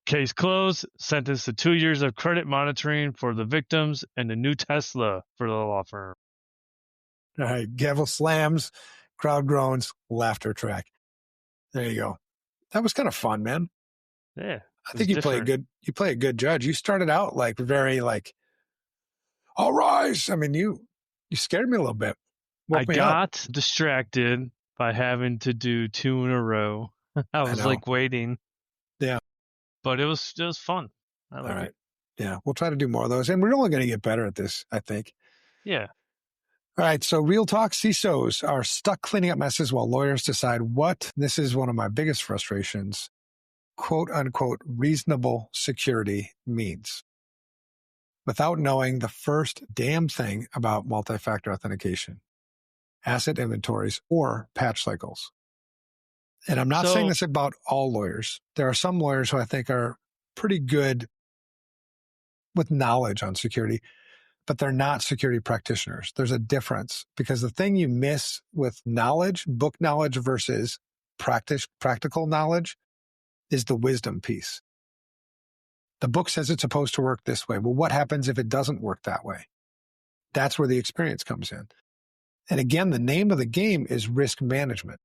Case closed. Sentenced to 2 years of credit monitoring for the victims and a new Tesla for the law firm. All right, gavel slams, crowd groans, laughter track. There you go. That was kind of fun, man. Yeah. I think you play a good judge. You started out like very like, all rise. I mean, you scared me a little bit. I got distracted by having to do 2 in a row. I was like waiting. Yeah. But it was fun. All right. Yeah. We'll try to do more of those. And we're only going to get better at this, I think. Yeah. All right. So real talk, CISOs are stuck cleaning up messes while lawyers decide what, this is one of my biggest frustrations, quote unquote, reasonable security means without knowing the first damn thing about multi-factor authentication, asset inventories, or patch cycles. And I'm not saying this about all lawyers. There are some lawyers who I think are pretty good with knowledge on security, but they're not security practitioners. There's a difference because the thing you miss with knowledge, book knowledge versus practical knowledge, is the wisdom piece. The book says it's supposed to work this way. Well, what happens if it doesn't work that way? That's where the experience comes in. And again, the name of the game is risk management.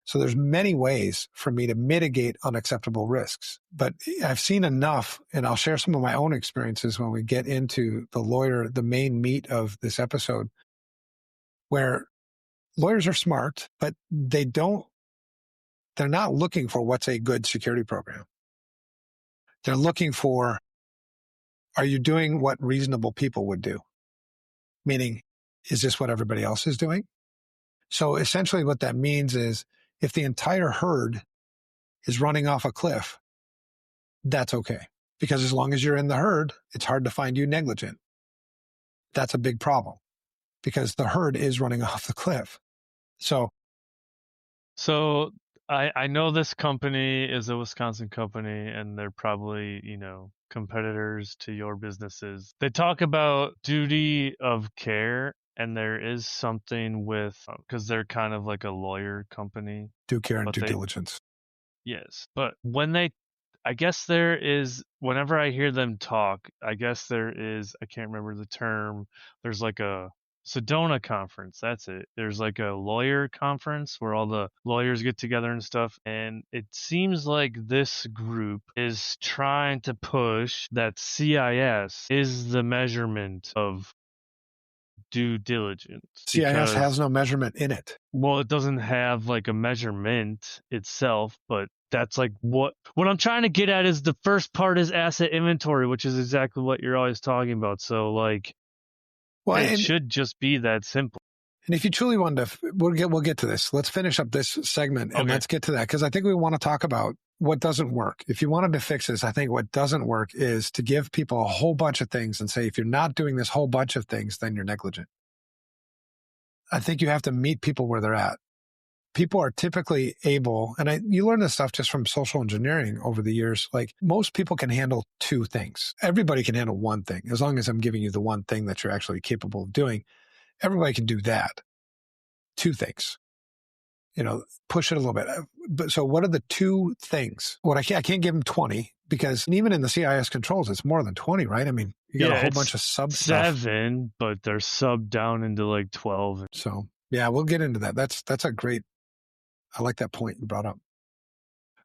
So there's many ways for me to mitigate unacceptable risks. But I've seen enough, and I'll share some of my own experiences when we get into the main meat of this episode, where lawyers are smart, but they're not looking for what's a good security program. They're looking for, are you doing what reasonable people would do? Meaning, is this what everybody else is doing? So essentially what that means is if the entire herd is running off a cliff, that's okay. Because as long as you're in the herd, it's hard to find you negligent. That's a big problem because the herd is running off the cliff. So I know this company is a Wisconsin company and they're probably, competitors to your businesses. They talk about duty of care, and there is something with, because they're kind of like a lawyer company. Due care and due diligence. Yes. But I guess there is, whenever I hear them talk, I guess there is, I can't remember the term, there's like a Sedona conference. That's it. There's like a lawyer conference where all the lawyers get together and stuff. And it seems like this group is trying to push that CIS is the measurement of due diligence. CIS has no measurement in it. Well, it doesn't have like a measurement itself, but that's like what I'm trying to get at is the first part is asset inventory, which is exactly what you're always talking about. So like, it should just be that simple. And if you truly want to, we'll get to this. Let's finish up this segment and let's get to that, because I think we want to talk about what doesn't work. If you wanted to fix this, I think what doesn't work is to give people a whole bunch of things and say, if you're not doing this whole bunch of things, then you're negligent. I think you have to meet people where they're at. People are typically able, and you learn this stuff just from social engineering over the years. Like, most people can handle two things. Everybody can handle one thing. As long as I'm giving you the one thing that you're actually capable of doing, everybody can do that. Two things. Push it a little bit. But so what are the two things? I can't give them 20, because even in the CIS controls, it's more than 20, right? I mean, you got a whole bunch of sub stuff. 7, but they're sub down into like 12. So yeah, we'll get into that. That's a great, I like that point you brought up.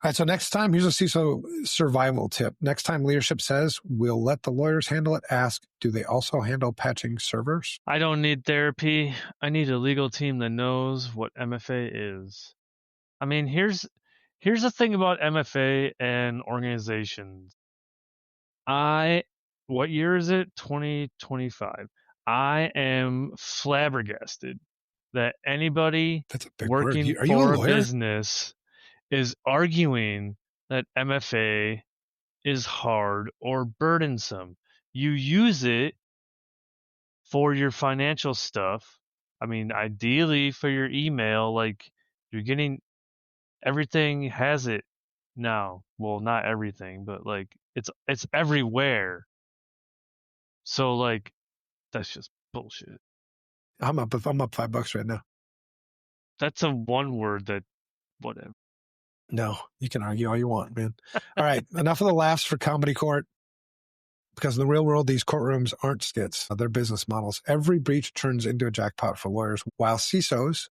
All right, so next time, here's a CISO survival tip. Next time leadership says, we'll let the lawyers handle it, ask, do they also handle patching servers? I don't need therapy. I need a legal team that knows what MFA is. I mean, here's the thing about MFA and organizations. What year is it? 2025. I am flabbergasted that anybody working for a business is arguing that MFA is hard or burdensome. You use it for your financial stuff. I mean, ideally for your email, like, you're getting everything has it now. Well, not everything, but like it's everywhere. So like, that's just bullshit. I'm up $5 right now. That's a one word that whatever. No, you can argue all you want, man. All right, enough of the laughs for comedy court. Because in the real world, these courtrooms aren't skits. They're business models. Every breach turns into a jackpot for lawyers, while CISOs,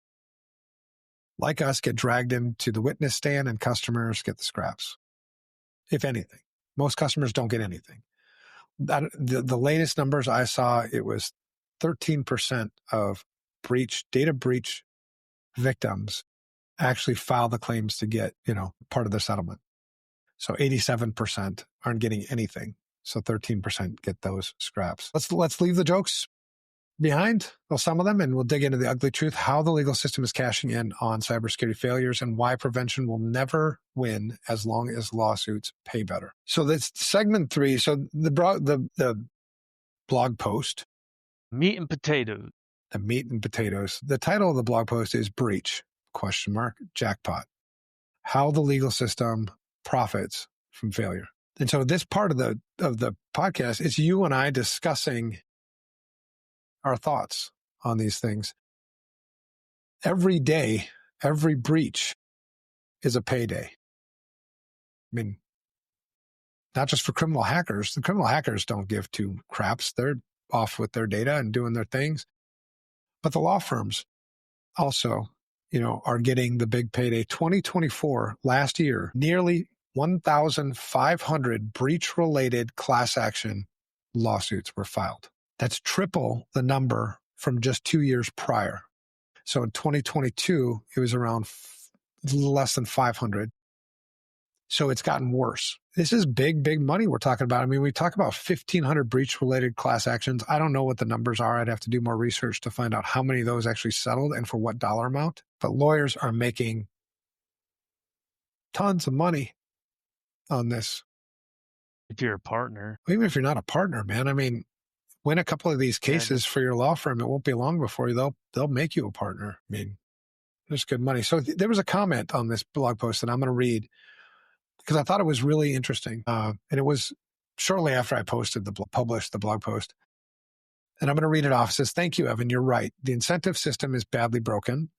like us, get dragged into the witness stand and customers get the scraps, if anything. Most customers don't get anything. The latest numbers I saw, it was 13% of data breach victims actually file the claims to get, part of their settlement. So 87% aren't getting anything. So 13% get those scraps. Let's leave the jokes behind, well, some of them, and we'll dig into the ugly truth, how the legal system is cashing in on cybersecurity failures and why prevention will never win as long as lawsuits pay better. So that's segment 3. So the blog post. Meat and potatoes. The meat and potatoes. The title of the blog post is Breach, ? Jackpot. How the legal system profits from failure. And so this part of the podcast is you and I discussing our thoughts on these things. Every day, every breach is a payday. I mean, not just for criminal hackers. The criminal hackers don't give two craps. They're off with their data and doing their things. But the law firms also, are getting the big payday. 2024, last year, nearly 1,500 breach-related class action lawsuits were filed. That's triple the number from just 2 years prior. So in 2022, it was around less than 500. So it's gotten worse. This is big, big money we're talking about. I mean, we talk about 1,500 breach-related class actions. I don't know what the numbers are. I'd have to do more research to find out how many of those actually settled and for what dollar amount. But lawyers are making tons of money on this. If you're a partner. Even if you're not a partner, man. I mean, win a couple of these cases for your law firm. It won't be long before they'll make you a partner. I mean, there's good money. So there was a comment on this blog post that I'm going to read because I thought it was really interesting. And it was shortly after I published the blog post. And I'm going to read it off. It says, "Thank you, Evan. You're right. The incentive system is badly broken,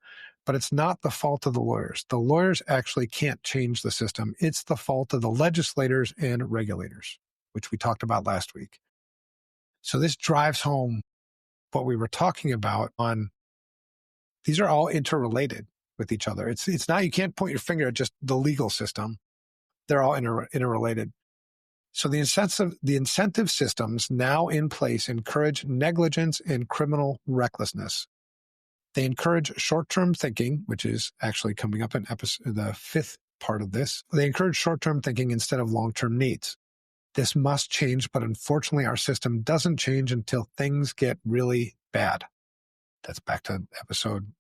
but it's not the fault of the lawyers. The lawyers actually can't change the system. It's the fault of the legislators and regulators," which we talked about last week. So this drives home what we were talking about on these are all interrelated with each other. It's not, you can't point your finger at just the legal system. They're all interrelated. So the incentive systems now in place encourage negligence and criminal recklessness. They encourage short-term thinking, which is actually coming up in the fifth part of this. They encourage short-term thinking instead of long-term needs. This must change, but unfortunately our system doesn't change until things get really bad. That's back to episode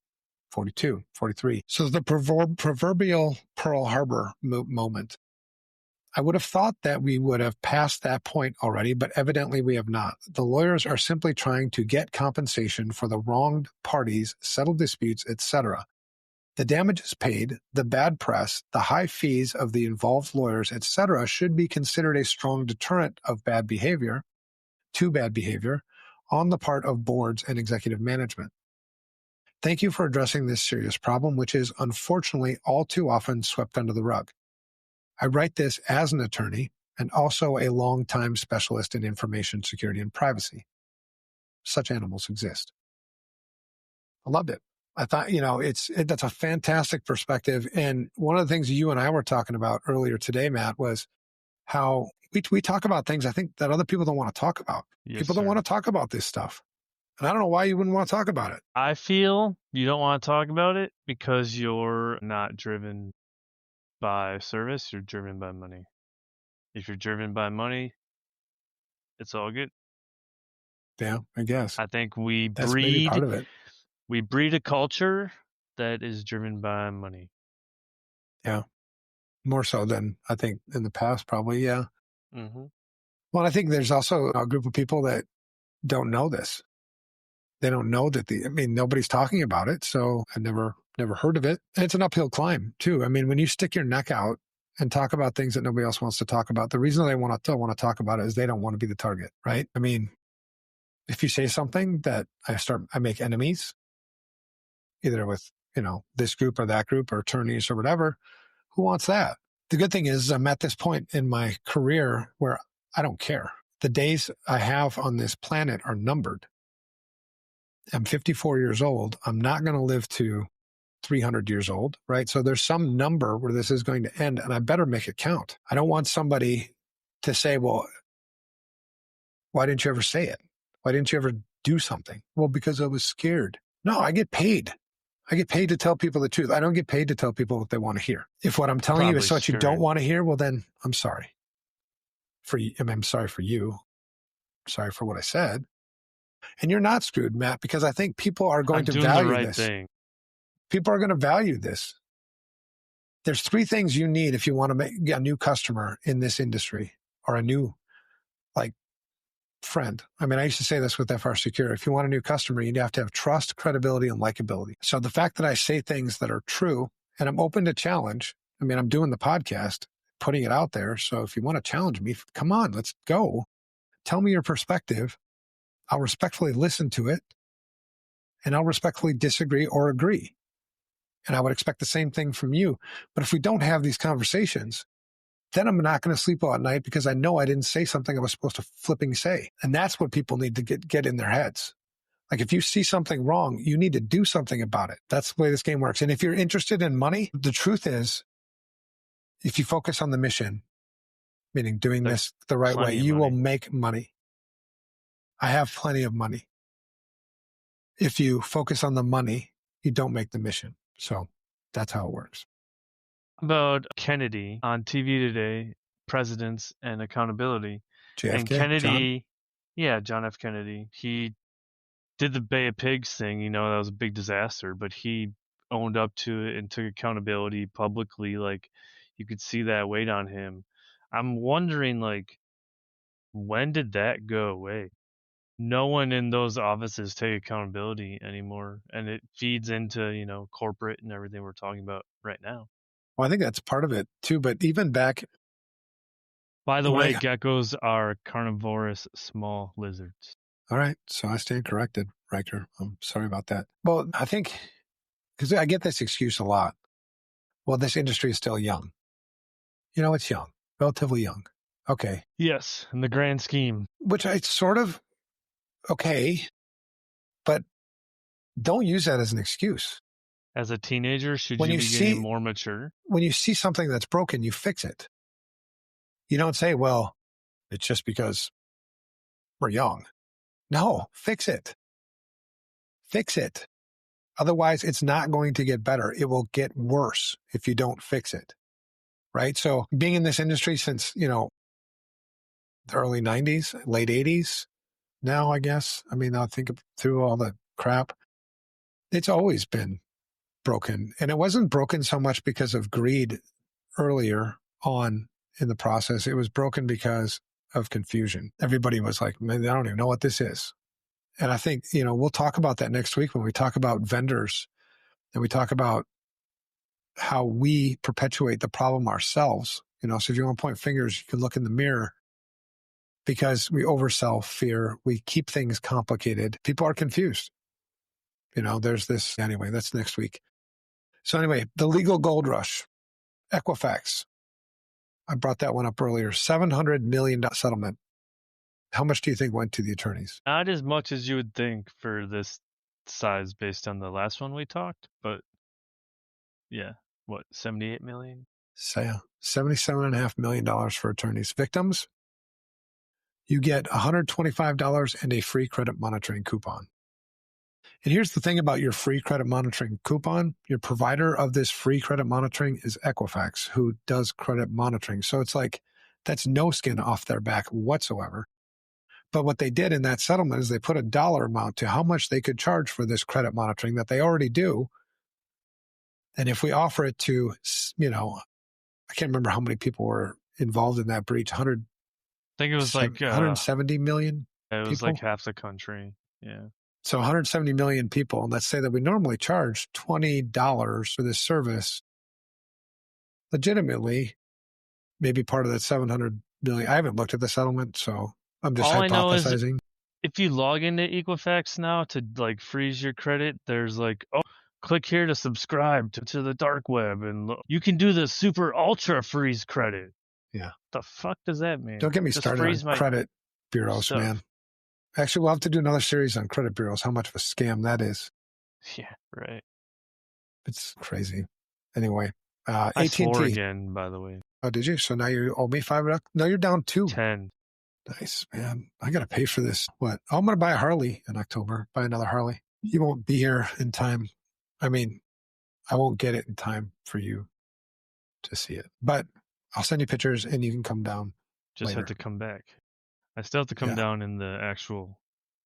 42, 43. So the proverbial Pearl Harbor moment. I would have thought that we would have passed that point already, but evidently we have not. The lawyers are simply trying to get compensation for the wronged parties, settle disputes, etc. The damages paid, the bad press, the high fees of the involved lawyers, etc., should be considered a strong deterrent of bad behavior on the part of boards and executive management. Thank you for addressing this serious problem, which is unfortunately all too often swept under the rug. I write this as an attorney and also a longtime specialist in information security and privacy. Such animals exist. I loved it. I thought, that's a fantastic perspective. And one of the things you and I were talking about earlier today, Matt, was how we talk about things I think that other people don't want to talk about. Yes, people don't sir. want to talk about this stuff. And I don't know why you wouldn't want to talk about it. I feel you don't want to talk about it because you're not driven by service, you're driven by money. If you're driven by money, it's all good. Yeah, I guess. I think That's maybe part of it. we breed a culture that is driven by money. Yeah. More so than I think in the past, probably. Yeah. Mm-hmm. Well, I think there's also a group of people that don't know this. They don't know that nobody's talking about it. So I never heard of it. And it's an uphill climb too. I mean, when you stick your neck out and talk about things that nobody else wants to talk about, the reason they want to talk about it is they don't want to be the target, right? I mean, if you say something that I make enemies, either with, this group or that group or attorneys or whatever, who wants that? The good thing is I'm at this point in my career where I don't care. The days I have on this planet are numbered. I'm 54 years old. I'm not going to live to 300 years old, right? So there's some number where this is going to end, and I better make it count. I don't want somebody to say, well, why didn't you ever say it? Why didn't you ever do something? Well, because I was scared. No, I get paid. I get paid to tell people the truth. I don't get paid to tell people what they want to hear. If what I'm telling you is what you don't want to hear, well, then I'm sorry. I'm sorry for you. I'm sorry for what I said. And you're not screwed, Matt, because I think people are going to value this. Thing. People are going to value this. There's three things you need if you want to make a new customer in this industry or a new, friend. I mean, I used to say this with FR Secure. If you want a new customer, you have to have trust, credibility, and likability. So the fact that I say things that are true and I'm open to challenge, I mean, I'm doing the podcast, putting it out there. So if you want to challenge me, come on, let's go. Tell me your perspective. I'll respectfully listen to it and I'll respectfully disagree or agree. And I would expect the same thing from you. But if we don't have these conversations, then I'm not going to sleep well at night because I know I didn't say something I was supposed to flipping say. And that's what people need to get in their heads. Like if you see something wrong, you need to do something about it. That's the way this game works. And if you're interested in money, the truth is, if you focus on the mission, meaning doing this the right way, you will make money. I have plenty of money. If you focus on the money, you don't make the mission. So that's how it works. About Kennedy on TV today, presidents and accountability. JFK, and Kennedy, John F. Kennedy, he did the Bay of Pigs thing. That was a big disaster, but he owned up to it and took accountability publicly. Like, you could see that weight on him. I'm wondering, when did that go away? No one in those offices take accountability anymore, and it feeds into, corporate and everything we're talking about right now. Well, I think that's part of it too, but even back... By the way, geckos are carnivorous small lizards. All right, so I stand corrected, Riker. I'm sorry about that. Well, I think, because I get this excuse a lot. Well, this industry is still young. It's young, relatively young. Okay. Yes, in the grand scheme. Which I sort of, okay, but don't use that as an excuse. As a teenager, should you be getting more mature? When you see something that's broken, you fix it. You don't say, well, It's just because we're young. No, fix it. Fix it. Otherwise, it's not going to get better. It will get worse if you don't fix it. Right? So being in this industry since, the early 90s, late 80s now, I guess. I mean, I'll think through all the crap. It's always been broken. And it wasn't broken so much because of greed earlier on in the process. It was broken because of confusion. Everybody was like, man, I don't even know what this is. And I think, we'll talk about that next week when we talk about vendors and we talk about how we perpetuate the problem ourselves. So if you want to point fingers, you can look in the mirror because we oversell fear. We keep things complicated. People are confused. There's this. Anyway, that's next week. So anyway, the legal gold rush, Equifax. I brought that one up earlier. $700 million settlement. How much do you think went to the attorneys? Not as much as you would think for this size based on the last one we talked, but yeah, what, 78 million? So yeah, $77.5 million for attorneys. Victims, you get $125 and a free credit monitoring coupon. And here's the thing about your free credit monitoring coupon. Your provider of this free credit monitoring is Equifax, who does credit monitoring. So it's like, that's no skin off their back whatsoever. But what they did in that settlement is they put a dollar amount to how much they could charge for this credit monitoring that they already do. And if we offer it to, I can't remember how many people were involved in that breach. 100. I think it was like 170 million. It was people? like half the country. Yeah. So 170 million people. And let's say that we normally charge $20 for this service. Legitimately, maybe part of that 700 million. I haven't looked at the settlement, so I'm just All I know is hypothesizing. if you log into Equifax now to like freeze your credit, there's like, oh, click here to subscribe to the dark web, and you can do the super ultra freeze credit. Yeah. The fuck does that mean? Don't get me started on credit bureaus, stuff. man. Actually, we'll have to do another series on credit bureaus, how much of a scam that is. Yeah, right. It's crazy. Anyway, I AT&T. swore again, by the way. Oh, did you? So now you owe me $5? No, you're down 2. 10. Nice, man. I got to pay for this. What? Oh, I'm going to buy a Harley in October. Buy another Harley. You won't be here in time. I mean, I won't get it in time for you to see it. But I'll send you pictures and you can come down. Just later. have to come back. I still have to come down in the actual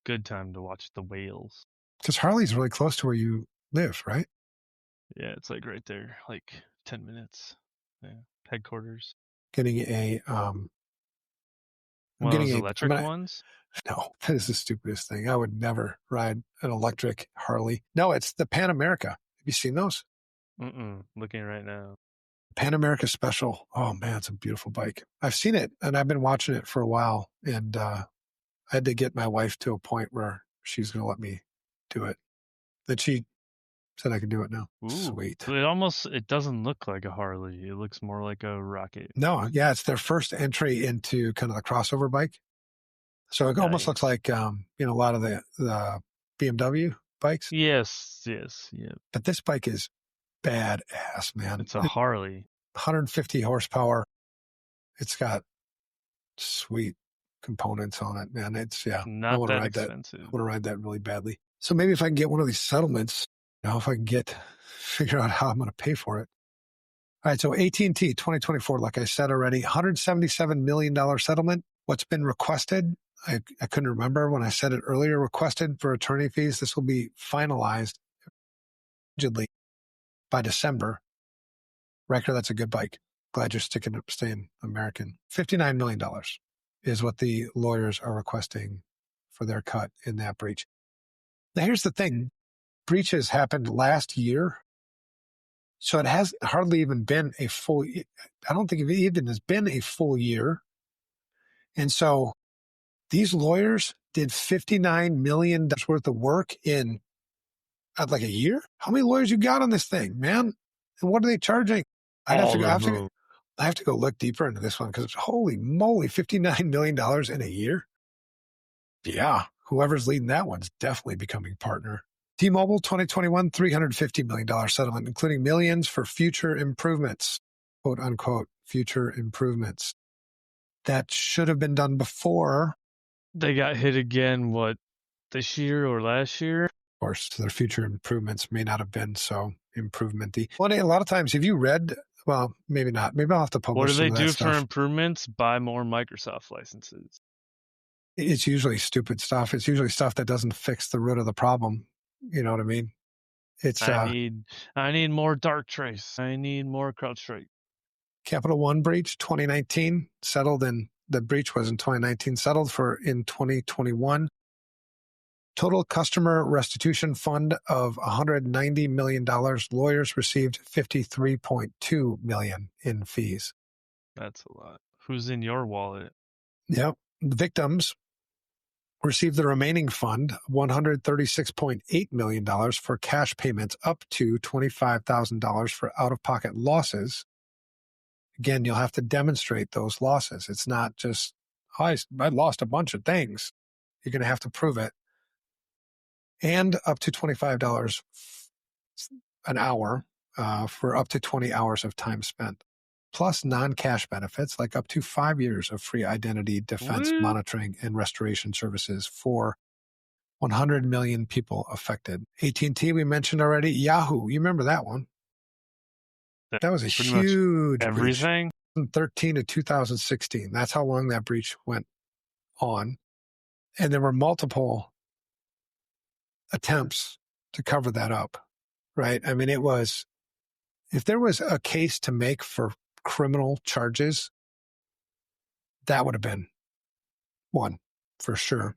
good time to watch the whales. Because Harley's really close to where you live, right? Yeah, it's like right there, like 10 minutes. Yeah, headquarters. Getting a One of those electric ones? No, that is the stupidest thing. I would never ride an electric Harley. No, it's the Pan America. Have you seen those? Looking right now. Pan America Special. Oh man, it's a beautiful bike. I've seen it and I've been watching it for a while. And I had to get my wife to a point where she's going to let me do it. That she said I can do it now. Ooh, sweet. It doesn't look like a Harley. It looks more like a rocket. No, yeah, it's their first entry into kind of the crossover bike. So it almost looks like a lot of the BMW bikes. Yes, yeah. But this bike is badass, man. It's a Harley. 150 horsepower. It's got sweet components on it, man. It's not that expensive. I want to ride that really badly. So maybe if I can get one of these settlements, if I can figure out how I'm going to pay for it. All right, so AT&T 2024, like I said already, $177 million settlement. What's been requested? I couldn't remember when I said it earlier. Requested for attorney fees. This will be finalized allegedly by December. Rector, that's a good bike. Glad you're staying American. $59 million is what the lawyers are requesting for their cut in that breach. Now, here's the thing. Breaches happened last year. So it has hardly even been a full, I don't think it even has been a full year. And so these lawyers did $59 million worth of work in like a year. How many lawyers you got on this thing, man? And what are they charging? I have to go look deeper into this one because holy moly, $59 million in a year. Yeah, whoever's leading that one's definitely becoming partner. T-Mobile 2021, $350 million settlement, including millions for future improvements, quote unquote, future improvements. that should have been done before. They got hit again, what, this year or last year? Of course, their future improvements may not have been so improvementy. Well, a lot of times, have you read? Well, maybe not. Maybe I'll have to publish What do some they of that do stuff. for improvements? Buy more Microsoft licenses. It's usually stupid stuff. It's usually stuff that doesn't fix the root of the problem. You know what I mean? It's I need more Darktrace. I need more CrowdStrike. Capital One breach 2019 settled in. The breach was in 2019, settled for in 2021. Total customer restitution fund of $190 million. Lawyers received $53.2 million in fees. That's a lot. Who's in your wallet? Yep. The victims received the remaining fund, $136.8 million for cash payments up to $25,000 for out-of-pocket losses. Again, you'll have to demonstrate those losses. It's not just, I lost a bunch of things. You're going to have to prove it. And up to $25 an hour for up to 20 hours of time spent, plus non-cash benefits like up to 5 years of free identity defense monitoring and restoration services for 100 million people affected. AT&T, we mentioned already. Yahoo, you remember that one? That was a huge everything. Breach. 2013 to 2016. That's how long that breach went on. And there were multiple attempts to cover that up, right? I mean, it was, if there was a case to make for criminal charges, that would have been one for sure.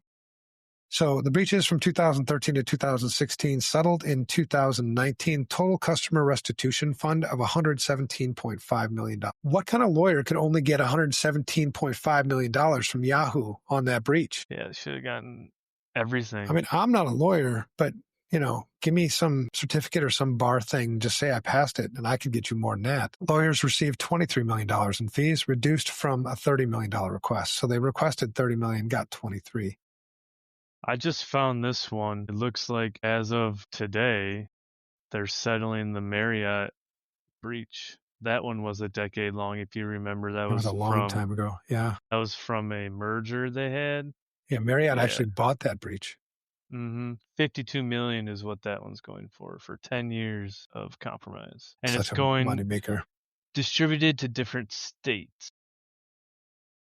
So the breaches from 2013 to 2016 settled in 2019, total customer restitution fund of $117.5 million. What kind of lawyer could only get $117.5 million from Yahoo on that breach? Yeah, they should have gotten everything. I mean, I'm not a lawyer, but give me some certificate or some bar thing. Just say I passed it and I could get you more than that. Lawyers received $23 million in fees, reduced from a $30 million request. So they requested $30 million, got 23. I just found this one. It looks like as of today, they're settling the Marriott breach. That one was a decade long, if you remember. That was a long time ago. Yeah. That was from a merger they had. Yeah, Marriott actually bought that breach. Mm-hmm. $52 million is what that one's going for 10 years of compromise. And Such it's going moneymaker. Distributed to different states.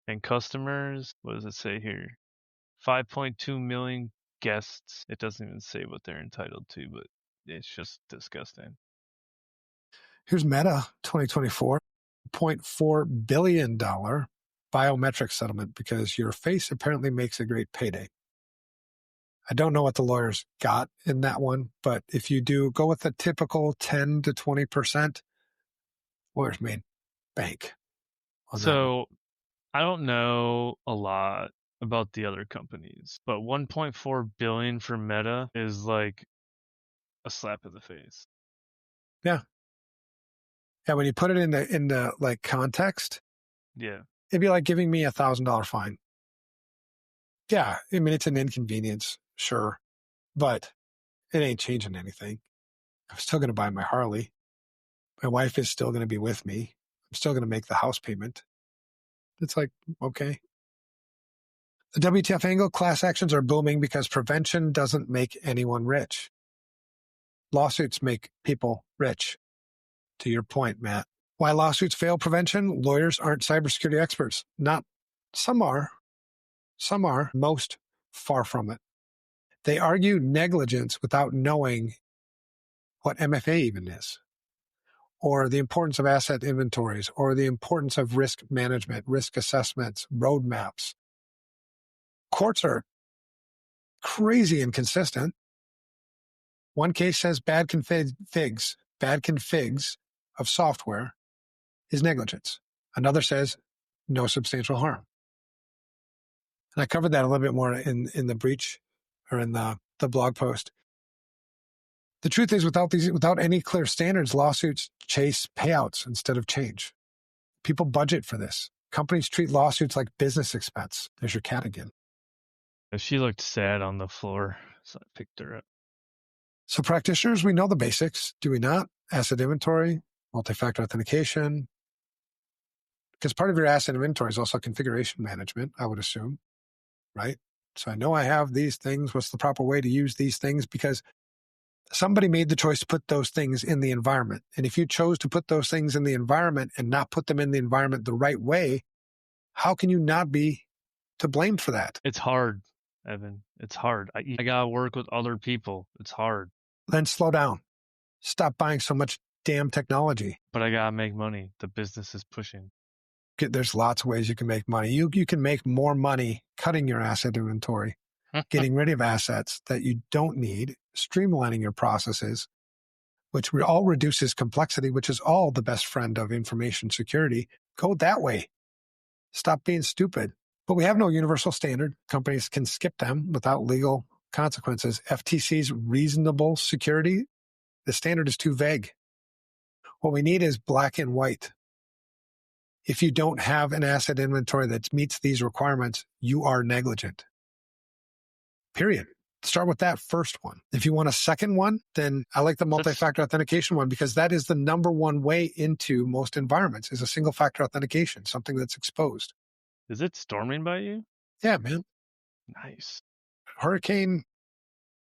And customers, what does it say here? 5.2 million guests. It doesn't even say what they're entitled to, but it's just disgusting. Here's Meta 2024, $0.4 billion biometric settlement because your face apparently makes a great payday. I don't know what the lawyers got in that one, but if you do go with the typical 10 to 20%, lawyers made bank on that. So I don't know a lot about the other companies, but 1.4 billion for Meta is like a slap in the face. Yeah. Yeah, when you put it in the like context, yeah, it'd be like giving me $1,000 fine. Yeah, I mean it's an inconvenience, sure, but it ain't changing anything. I'm still going to buy my Harley. My wife is still going to be with me. I'm still going to make the house payment. It's like, okay. The WTF angle, class actions are booming because prevention doesn't make anyone rich. Lawsuits make people rich. To your point, Matt. Why lawsuits fail prevention? Lawyers aren't cybersecurity experts. Not some are. Some are. Most far from it. They argue negligence without knowing what MFA even is, or the importance of asset inventories, or the importance of risk management, risk assessments, roadmaps. Courts are crazy inconsistent. One case says bad configs of software is negligence. Another says no substantial harm. And I covered that a little bit more in the breach or in the blog post. The truth is, without any clear standards, lawsuits chase payouts instead of change. People budget for this. Companies treat lawsuits like business expense. There's your cat again. She looked sad on the floor, so I picked her up. So practitioners, we know the basics, do we not? Asset inventory, multi-factor authentication, because part of your asset inventory is also configuration management, I would assume, right? So I know I have these things. What's the proper way to use these things? Because somebody made the choice to put those things in the environment. And if you chose to put those things in the environment and not put them in the environment the right way, how can you not be to blame for that? It's hard, Evan. It's hard. I got to work with other people. It's hard. Then slow down. Stop buying so much damn technology. But I got to make money. The business is pushing. There's lots of ways you can make money. You can make more money cutting your asset inventory, getting rid of assets that you don't need, streamlining your processes, which all reduces complexity, which is all the best friend of information security. Go that way. Stop being stupid. But we have no universal standard. Companies can skip them without legal consequences. FTC's reasonable security, the standard is too vague. What we need is black and white. If you don't have an asset inventory that meets these requirements, you are negligent. Period. Start with that first one. If you want a second one, then I like the multi-factor authentication one, because that is the number one way into most environments, is a single-factor authentication, something that's exposed. Is it storming by you? Yeah, man. Nice. Hurricane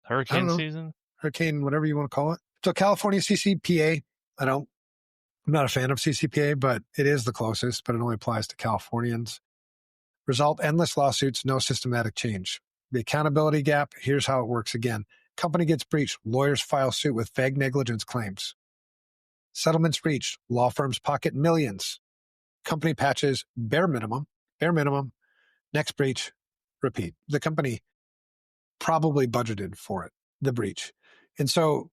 season? Hurricane, whatever you want to call it. So California CCPA, I'm not a fan of CCPA, but it is the closest, but it only applies to Californians. Result, endless lawsuits, no systematic change. The accountability gap, here's how it works again. Company gets breached, lawyers file suit with vague negligence claims. Settlements reached, law firms pocket millions. Company patches, bare minimum, next breach, repeat. The company probably budgeted for it, the breach. And so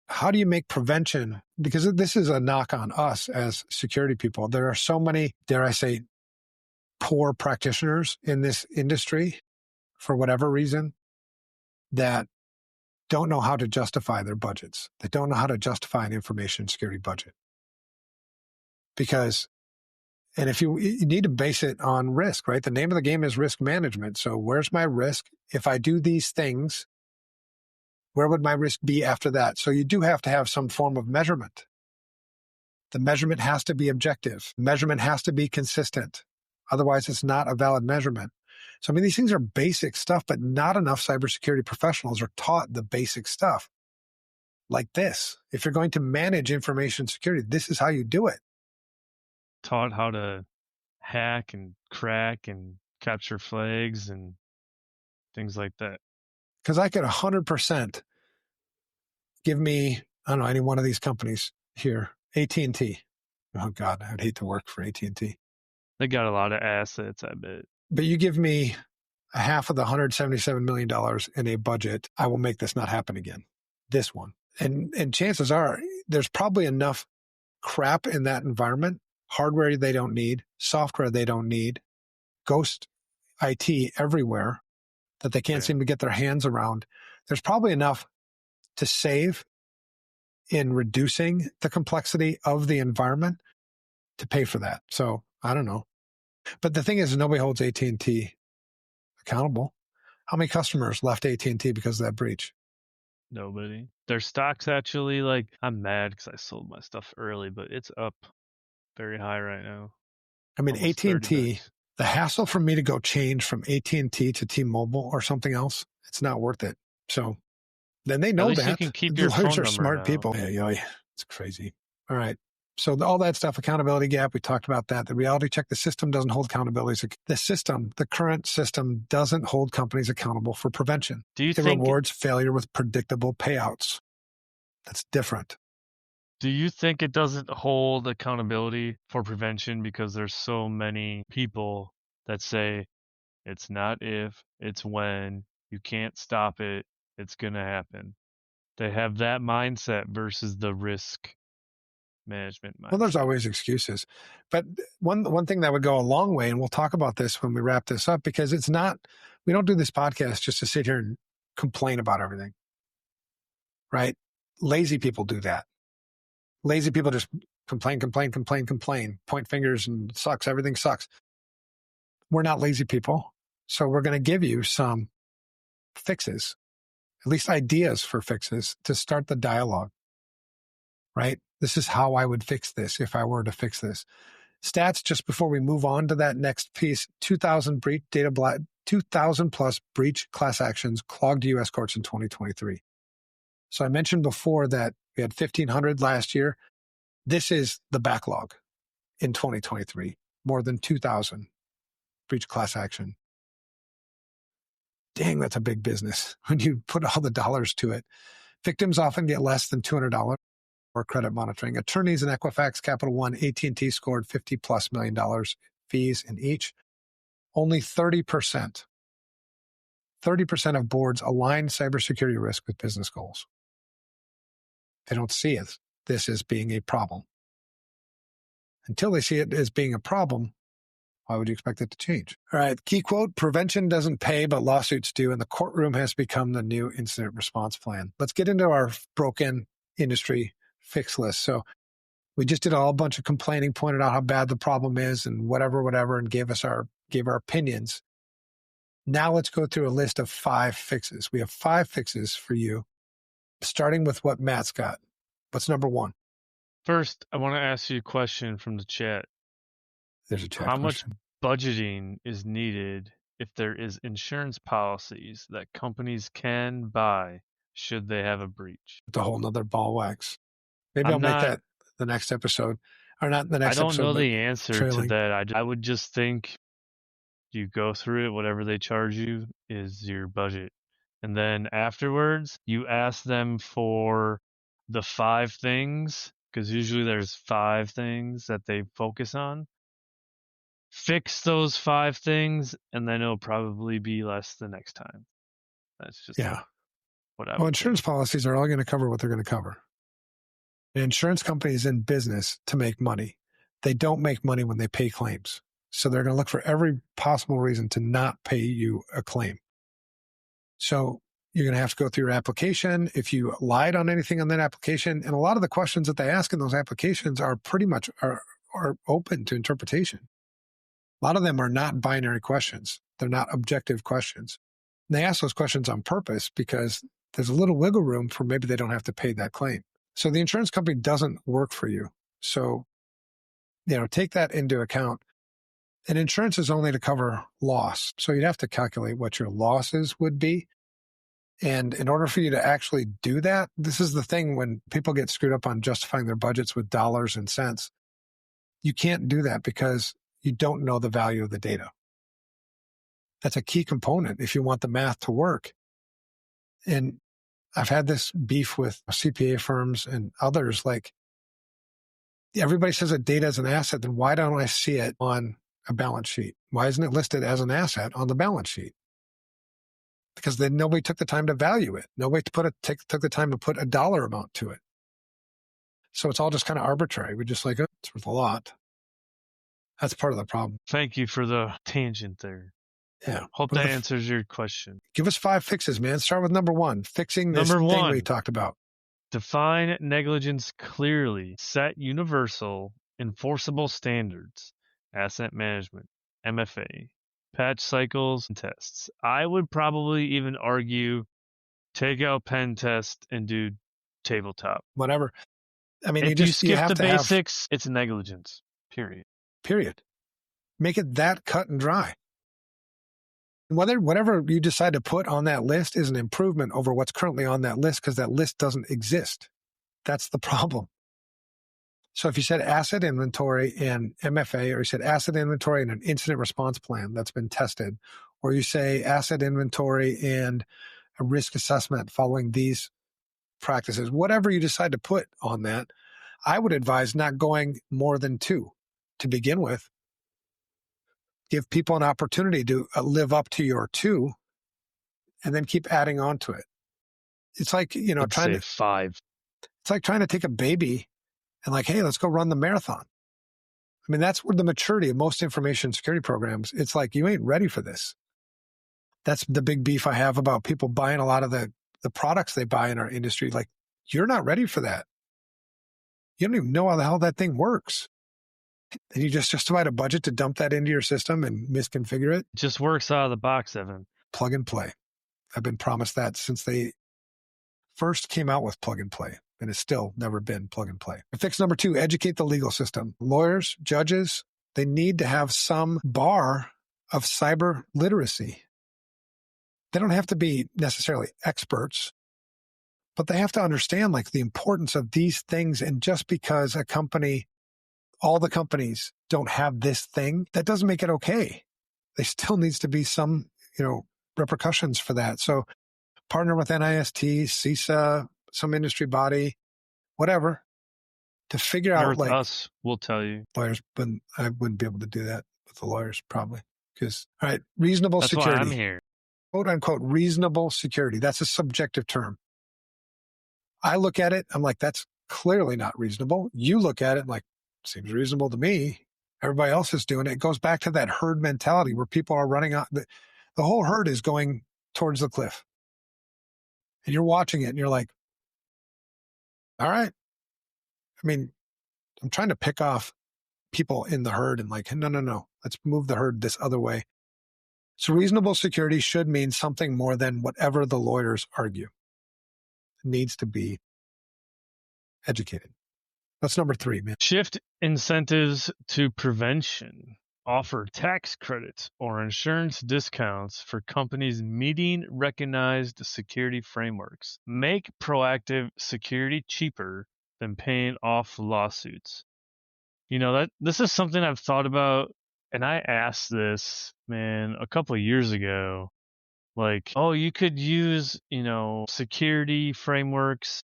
how do you make prevention? Because this is a knock on us as security people. There are so many, dare I say, poor practitioners in this industry, for whatever reason, that don't know how to justify their budgets. They don't know how to justify an information security budget. And if you need to base it on risk, right? The name of the game is risk management. So where's my risk? If I do these things, where would my risk be after that? So you do have to have some form of measurement. The measurement has to be objective. Measurement has to be consistent. Otherwise, it's not a valid measurement. So, I mean, these things are basic stuff, but not enough cybersecurity professionals are taught the basic stuff like this. If you're going to manage information security, this is how you do it. Taught how to hack and crack and capture flags and things like that. Because I could 100% give me, I don't know, any one of these companies here, AT&T. Oh, God, I'd hate to work for AT&T. They got a lot of assets, I bet. But you give me a half of the $177 million in a budget, I will make this not happen again. This one. And chances are there's probably enough crap in that environment, hardware they don't need, software they don't need, ghost IT everywhere that they can't seem to get their hands around. There's probably enough to save in reducing the complexity of the environment to pay for that. So I don't know. But the thing is, nobody holds AT&T accountable. How many customers left AT&T because of that breach? Nobody. Their stock's actually, like, I'm mad because I sold my stuff early, but it's up very high right now. I mean, AT&T, the hassle for me to go change from AT&T to T-Mobile or something else, it's not worth it. So then they know that. You can keep your phone number are smart now. people. Yeah, it's crazy. All right. So all that stuff, accountability gap, we talked about that. The reality check, the system doesn't hold accountability. The current system doesn't hold companies accountable for prevention. It rewards failure with predictable payouts. That's different. Do you think it doesn't hold accountability for prevention because there's so many people that say it's not if, it's when, you can't stop it, it's going to happen? They have that mindset versus the risk management mindset. Well, there's always excuses. But one thing that would go a long way, and we'll talk about this when we wrap this up, because we don't do this podcast just to sit here and complain about everything, right? Lazy people do that. Lazy people just complain, point fingers and sucks. Everything sucks. We're not lazy people. So we're going to give you some fixes, at least ideas for fixes to start the dialogue, right? This is how I would fix this if I were to fix this. Stats just before we move on to that next piece: 2,000 plus breach class actions clogged U.S. courts in 2023. So I mentioned before that we had 1,500 last year. This is the backlog in 2023, more than 2,000 breach class action. Dang, that's a big business when you put all the dollars to it. Victims often get less than $200 for credit monitoring. Attorneys in Equifax, Capital One, AT&T scored $50+ million fees in each. Only 30% of boards align cybersecurity risk with business goals. They don't see this as being a problem. Until they see it as being a problem, why would you expect it to change? All right, key quote: prevention doesn't pay, but lawsuits do, and the courtroom has become the new incident response plan. Let's get into our broken industry fix list. So we just did a whole bunch of complaining, pointed out how bad the problem is and whatever, and gave our opinions. Now let's go through a list of 5 fixes. We have 5 fixes for you, starting with what Matt's got. What's number 1? First, I want to ask you a question from the chat. There's a chat How question. much budgeting is needed if there is insurance policies that companies can buy should they have a breach? It's a whole nother ball wax. Maybe I'll make that the next episode. Or not the next episode. I don't know the answer trailing. to that. I would just think you go through it, whatever they charge you is your budget. And then afterwards, you ask them for the 5 things, because usually there's 5 things that they focus on. Fix those 5 things, and then it'll probably be less the next time. That's just what I would insurance think. Policies are all going to cover what they're going to cover. An insurance company is in business to make money. They don't make money when they pay claims. So they're going to look for every possible reason to not pay you a claim. So you're going to have to go through your application. If you lied on anything on that application, and a lot of the questions that they ask in those applications are pretty much are open to interpretation. A lot of them are not binary questions. They're not objective questions. And they ask those questions on purpose because there's a little wiggle room for maybe they don't have to pay that claim. So the insurance company doesn't work for you. So, take that into account. And insurance is only to cover loss. So you'd have to calculate what your losses would be. And in order for you to actually do that, this is the thing when people get screwed up on justifying their budgets with dollars and cents. You can't do that because you don't know the value of the data. That's a key component if you want the math to work. And I've had this beef with CPA firms and others. Like, everybody says that data is an asset, then why don't I see it on a balance sheet? Why isn't it listed as an asset on the balance sheet? Because then nobody took the time to value it. Nobody took the time to put a dollar amount to it. So it's all just kind of arbitrary. We're just like, oh, it's worth a lot. That's part of the problem. Thank you for the tangent there. Yeah. Hope that answers your question. Give us 5 fixes, man. Start with number 1, fixing this thing we talked about. Define negligence clearly. Set universal, enforceable standards. Asset management, MFA, patch cycles, and tests. I would probably even argue take out pen test and do tabletop. Whatever. I mean, if you skip the basics, it's negligence. Period. Make it that cut and dry. Whatever you decide to put on that list is an improvement over what's currently on that list because that list doesn't exist. That's the problem. So if you said asset inventory and MFA, or you said asset inventory and an incident response plan that's been tested, or you say asset inventory and a risk assessment following these practices, whatever you decide to put on that, I would advise not going more than 2 to begin with. Give people an opportunity to live up to your 2 and then keep adding on to it. It's like, trying to 5. It's like trying to take a baby and like, hey, let's go run the marathon. I mean, that's where the maturity of most information security programs, it's like, you ain't ready for this. That's the big beef I have about people buying a lot of the products they buy in our industry. Like, you're not ready for that. You don't even know how the hell that thing works. And you just justify a budget to dump that into your system and misconfigure it. It just works out of the box, Evan. Plug and play. I've been promised that since they first came out with plug and play, and it's still never been plug and play. Fix number 2, educate the legal system. Lawyers, judges, They need to have some bar of cyber literacy. They don't have to be necessarily experts, but they have to understand like the importance of these things. And just because a company, all the companies don't have this thing, that doesn't make it okay. There still needs to be some, repercussions for that. So partner with NIST, CISA, some industry body, whatever, to figure Or out with like us, we'll tell you. lawyers, but I wouldn't be able to do that with the lawyers probably. Because, all right, reasonable That's security. why I'm here. Quote unquote, reasonable security. That's a subjective term. I look at it, I'm like, that's clearly not reasonable. You look at it like, seems reasonable to me. Everybody else is doing it. It goes back to that herd mentality where people are running out. The whole herd is going towards the cliff. And you're watching it and you're like, all right. I mean, I'm trying to pick off people in the herd and like, no. Let's move the herd this other way. So reasonable security should mean something more than whatever the lawyers argue. It needs to be educated. That's number 3, man. Shift incentives to prevention. Offer tax credits or insurance discounts for companies meeting recognized security frameworks. Make proactive security cheaper than paying off lawsuits. This is something I've thought about, and I asked this, man, a couple of years ago. Like, oh, you could use, security frameworks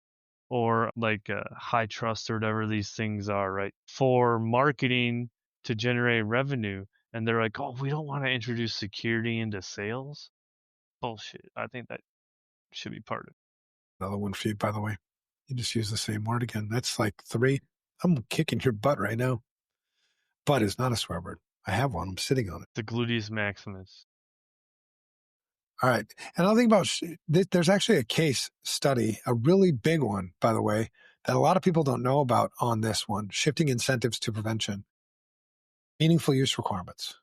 or like high trust or whatever these things are, right? For marketing to generate revenue. And they're like, oh, we don't want to introduce security into sales. Bullshit. I think that should be part of it. Another one for you, by the way. You just use the same word again. That's like 3. I'm kicking your butt right now. Butt is not a swear word. I have one. I'm sitting on it. The gluteus maximus. All right. Another thing about there's actually a case study, a really big one, by the way, that a lot of people don't know about on this one, shifting incentives to prevention, meaningful use requirements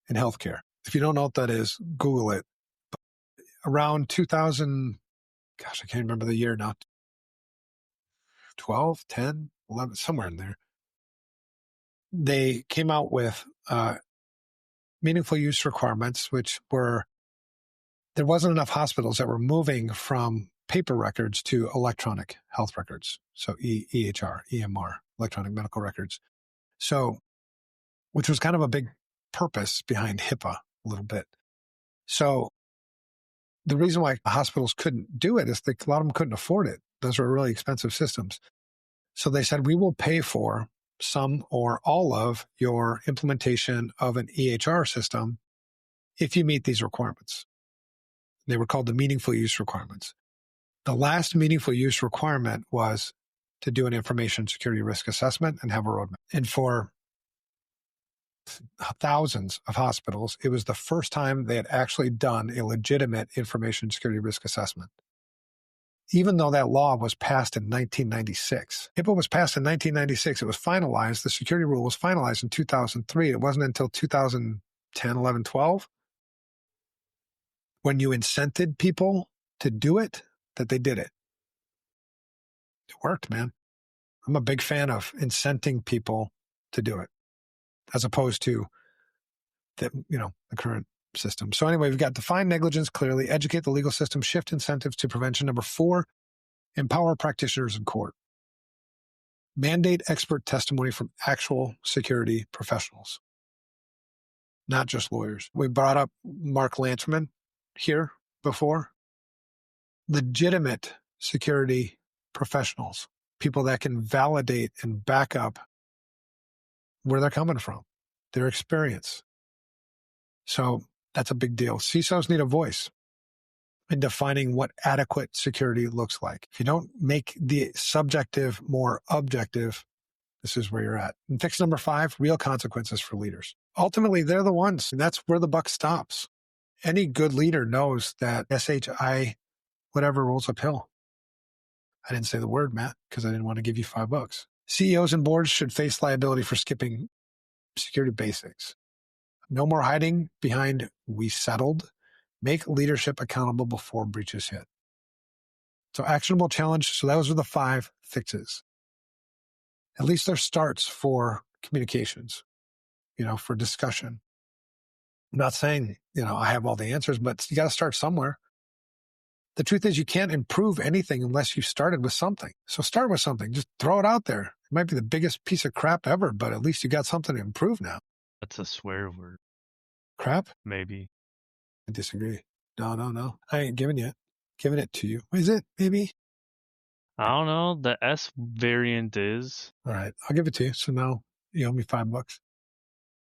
in healthcare. If you don't know what that is, Google it. Around 2000, gosh, I can't remember the year now, 12, 10, 11, somewhere in there. They came out with meaningful use requirements, which were, there wasn't enough hospitals that were moving from paper records to electronic health records. So EHR, EMR, electronic medical records. So, which was kind of a big purpose behind HIPAA a little bit. So the reason why hospitals couldn't do it is a lot of them couldn't afford it. Those were really expensive systems. So they said, we will pay for some or all of your implementation of an EHR system if you meet these requirements. They were called the meaningful use requirements. The last meaningful use requirement was to do an information security risk assessment and have a roadmap. And for thousands of hospitals, it was the first time they had actually done a legitimate information security risk assessment. Even though that law was passed in 1996. HIPAA was passed in 1996. It was finalized. The security rule was finalized in 2003. It wasn't until 2010, 11, 12, when you incented people to do it, that they did it. It worked, man. I'm a big fan of incenting people to do it, as opposed to the current system. So anyway, we've got define negligence clearly, educate the legal system, shift incentives to prevention. Number 4, empower practitioners in court. Mandate expert testimony from actual security professionals, not just lawyers. We brought up Mark Lanterman here before. Legitimate security professionals, people that can validate and back up where they're coming from, their experience. So that's a big deal. CISOs need a voice in defining what adequate security looks like. If you don't make the subjective more objective, this is where you're at. And fix number 5, real consequences for leaders. Ultimately, they're the ones, and that's where the buck stops. Any good leader knows that SHI, whatever, rolls uphill. I didn't say the word, Matt, because I didn't want to give you $5. CEOs and boards should face liability for skipping security basics. No more hiding behind "we settled." Make leadership accountable before breaches hit. So actionable challenge. So those are the 5 fixes. At least they're starts for communications. for discussion. I'm not saying, I have all the answers, but you got to start somewhere. The truth is you can't improve anything unless you started with something. So start with something. Just throw it out there. It might be the biggest piece of crap ever, but at least you got something to improve now. That's a swear word. Crap? Maybe. I disagree. No. I ain't giving it to you. Is it? Maybe? I don't know. The S variant is. All right. I'll give it to you. So now you owe me $5. All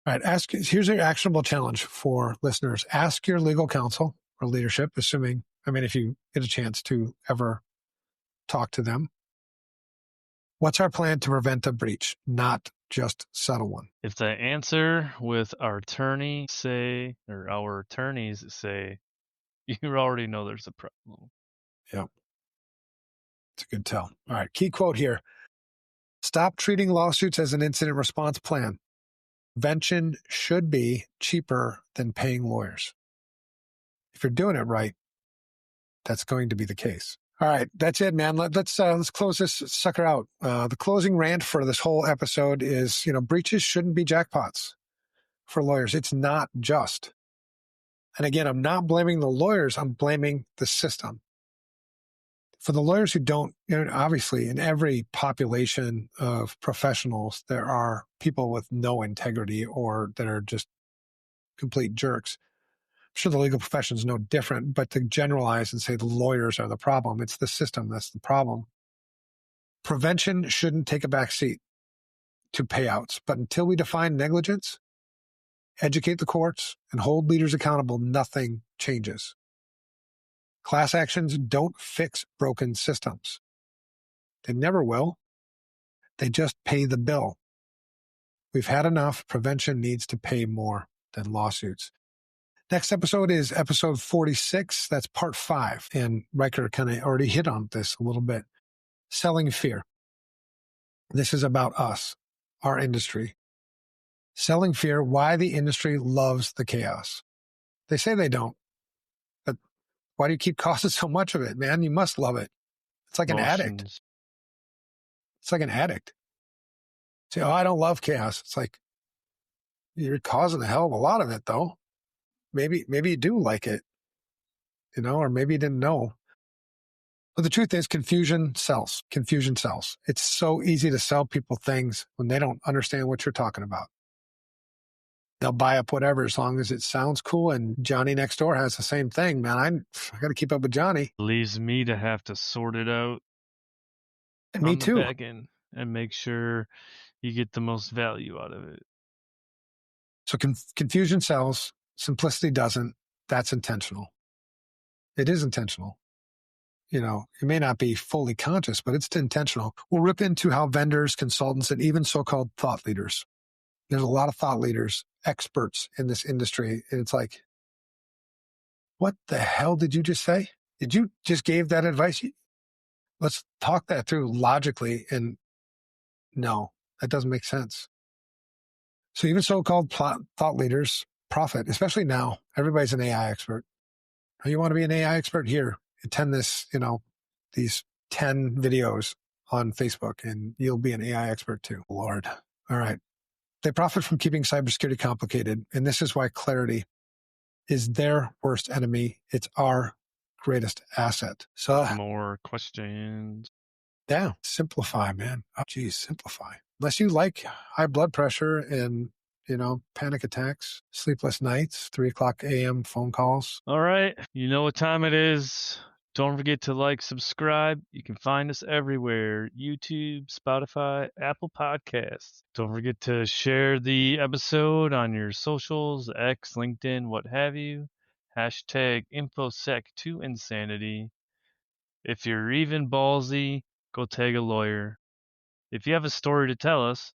right. Here's your actionable challenge for listeners. Ask your legal counsel or leadership, if you get a chance to ever talk to them. What's our plan to prevent a breach, not just settle one? If the answer with our attorneys say, you already know there's a problem. Yep. It's a good tell. All right. Key quote here. Stop treating lawsuits as an incident response plan. Prevention should be cheaper than paying lawyers. If you're doing it right, that's going to be the case. All right, that's it, man. Let's close this sucker out. The closing rant for this whole episode is, breaches shouldn't be jackpots for lawyers. It's not just. And again, I'm not blaming the lawyers. I'm blaming the system. For the lawyers who don't, obviously in every population of professionals, there are people with no integrity or that are just complete jerks. I'm sure the legal profession is no different, but to generalize and say the lawyers are the problem, it's the system that's the problem. Prevention shouldn't take a back seat to payouts, but until we define negligence, educate the courts, and hold leaders accountable, nothing changes. Class actions don't fix broken systems. They never will. They just pay the bill. We've had enough. Prevention needs to pay more than lawsuits. Next episode is episode 46. That's part 5. And Riker kind of already hit on this a little bit. Selling fear. This is about us, our industry. Selling fear, why the industry loves the chaos. They say they don't. But why do you keep causing so much of it, man? You must love it. It's like an addict. It's like an addict. Say, I don't love chaos. It's like, you're causing a hell of a lot of it, though. Maybe you do like it, or maybe you didn't know. But the truth is confusion sells. Confusion sells. It's so easy to sell people things when they don't understand what you're talking about. They'll buy up whatever as long as it sounds cool. And Johnny next door has the same thing, man. I got to keep up with Johnny. Leaves me to have to sort it out. And me too. Back end and make sure you get the most value out of it. So confusion sells. Simplicity doesn't. That's intentional. It is intentional. It may not be fully conscious, but it's intentional. We'll rip into how vendors, consultants, and even so-called thought leaders. There's a lot of thought leaders, experts in this industry. And it's like, what the hell did you just say? Did you just gave that advice? Let's talk that through logically. And no, that doesn't make sense. So even so-called thought leaders profit, especially now. Everybody's an AI expert. You want to be an AI expert? Here, attend this, these 10 videos on Facebook and you'll be an AI expert too. Lord. All right. They profit from keeping cybersecurity complicated. And this is why clarity is their worst enemy. It's our greatest asset. So more questions. Yeah. Simplify, man. Oh, geez, simplify. Unless you like high blood pressure and panic attacks, sleepless nights, 3:00 a.m. phone calls. All right. You know what time it is. Don't forget to like, subscribe. You can find us everywhere. YouTube, Spotify, Apple Podcasts. Don't forget to share the episode on your socials, X, LinkedIn, what have you. Hashtag InfoSec2Insanity. If you're even ballsy, go tag a lawyer. If you have a story to tell us,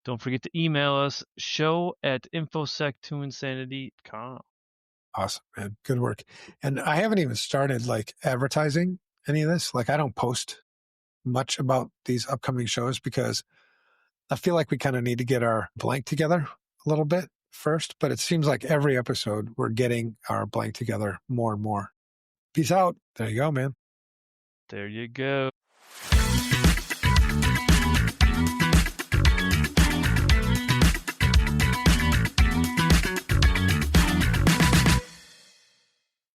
don't forget to email us, show@infosec2insanity.com. Awesome, man. Good work. And I haven't even started advertising any of this. I don't post much about these upcoming shows because I feel like we kind of need to get our blank together a little bit first. But it seems like every episode we're getting our blank together more and more. Peace out. There you go, man. There you go.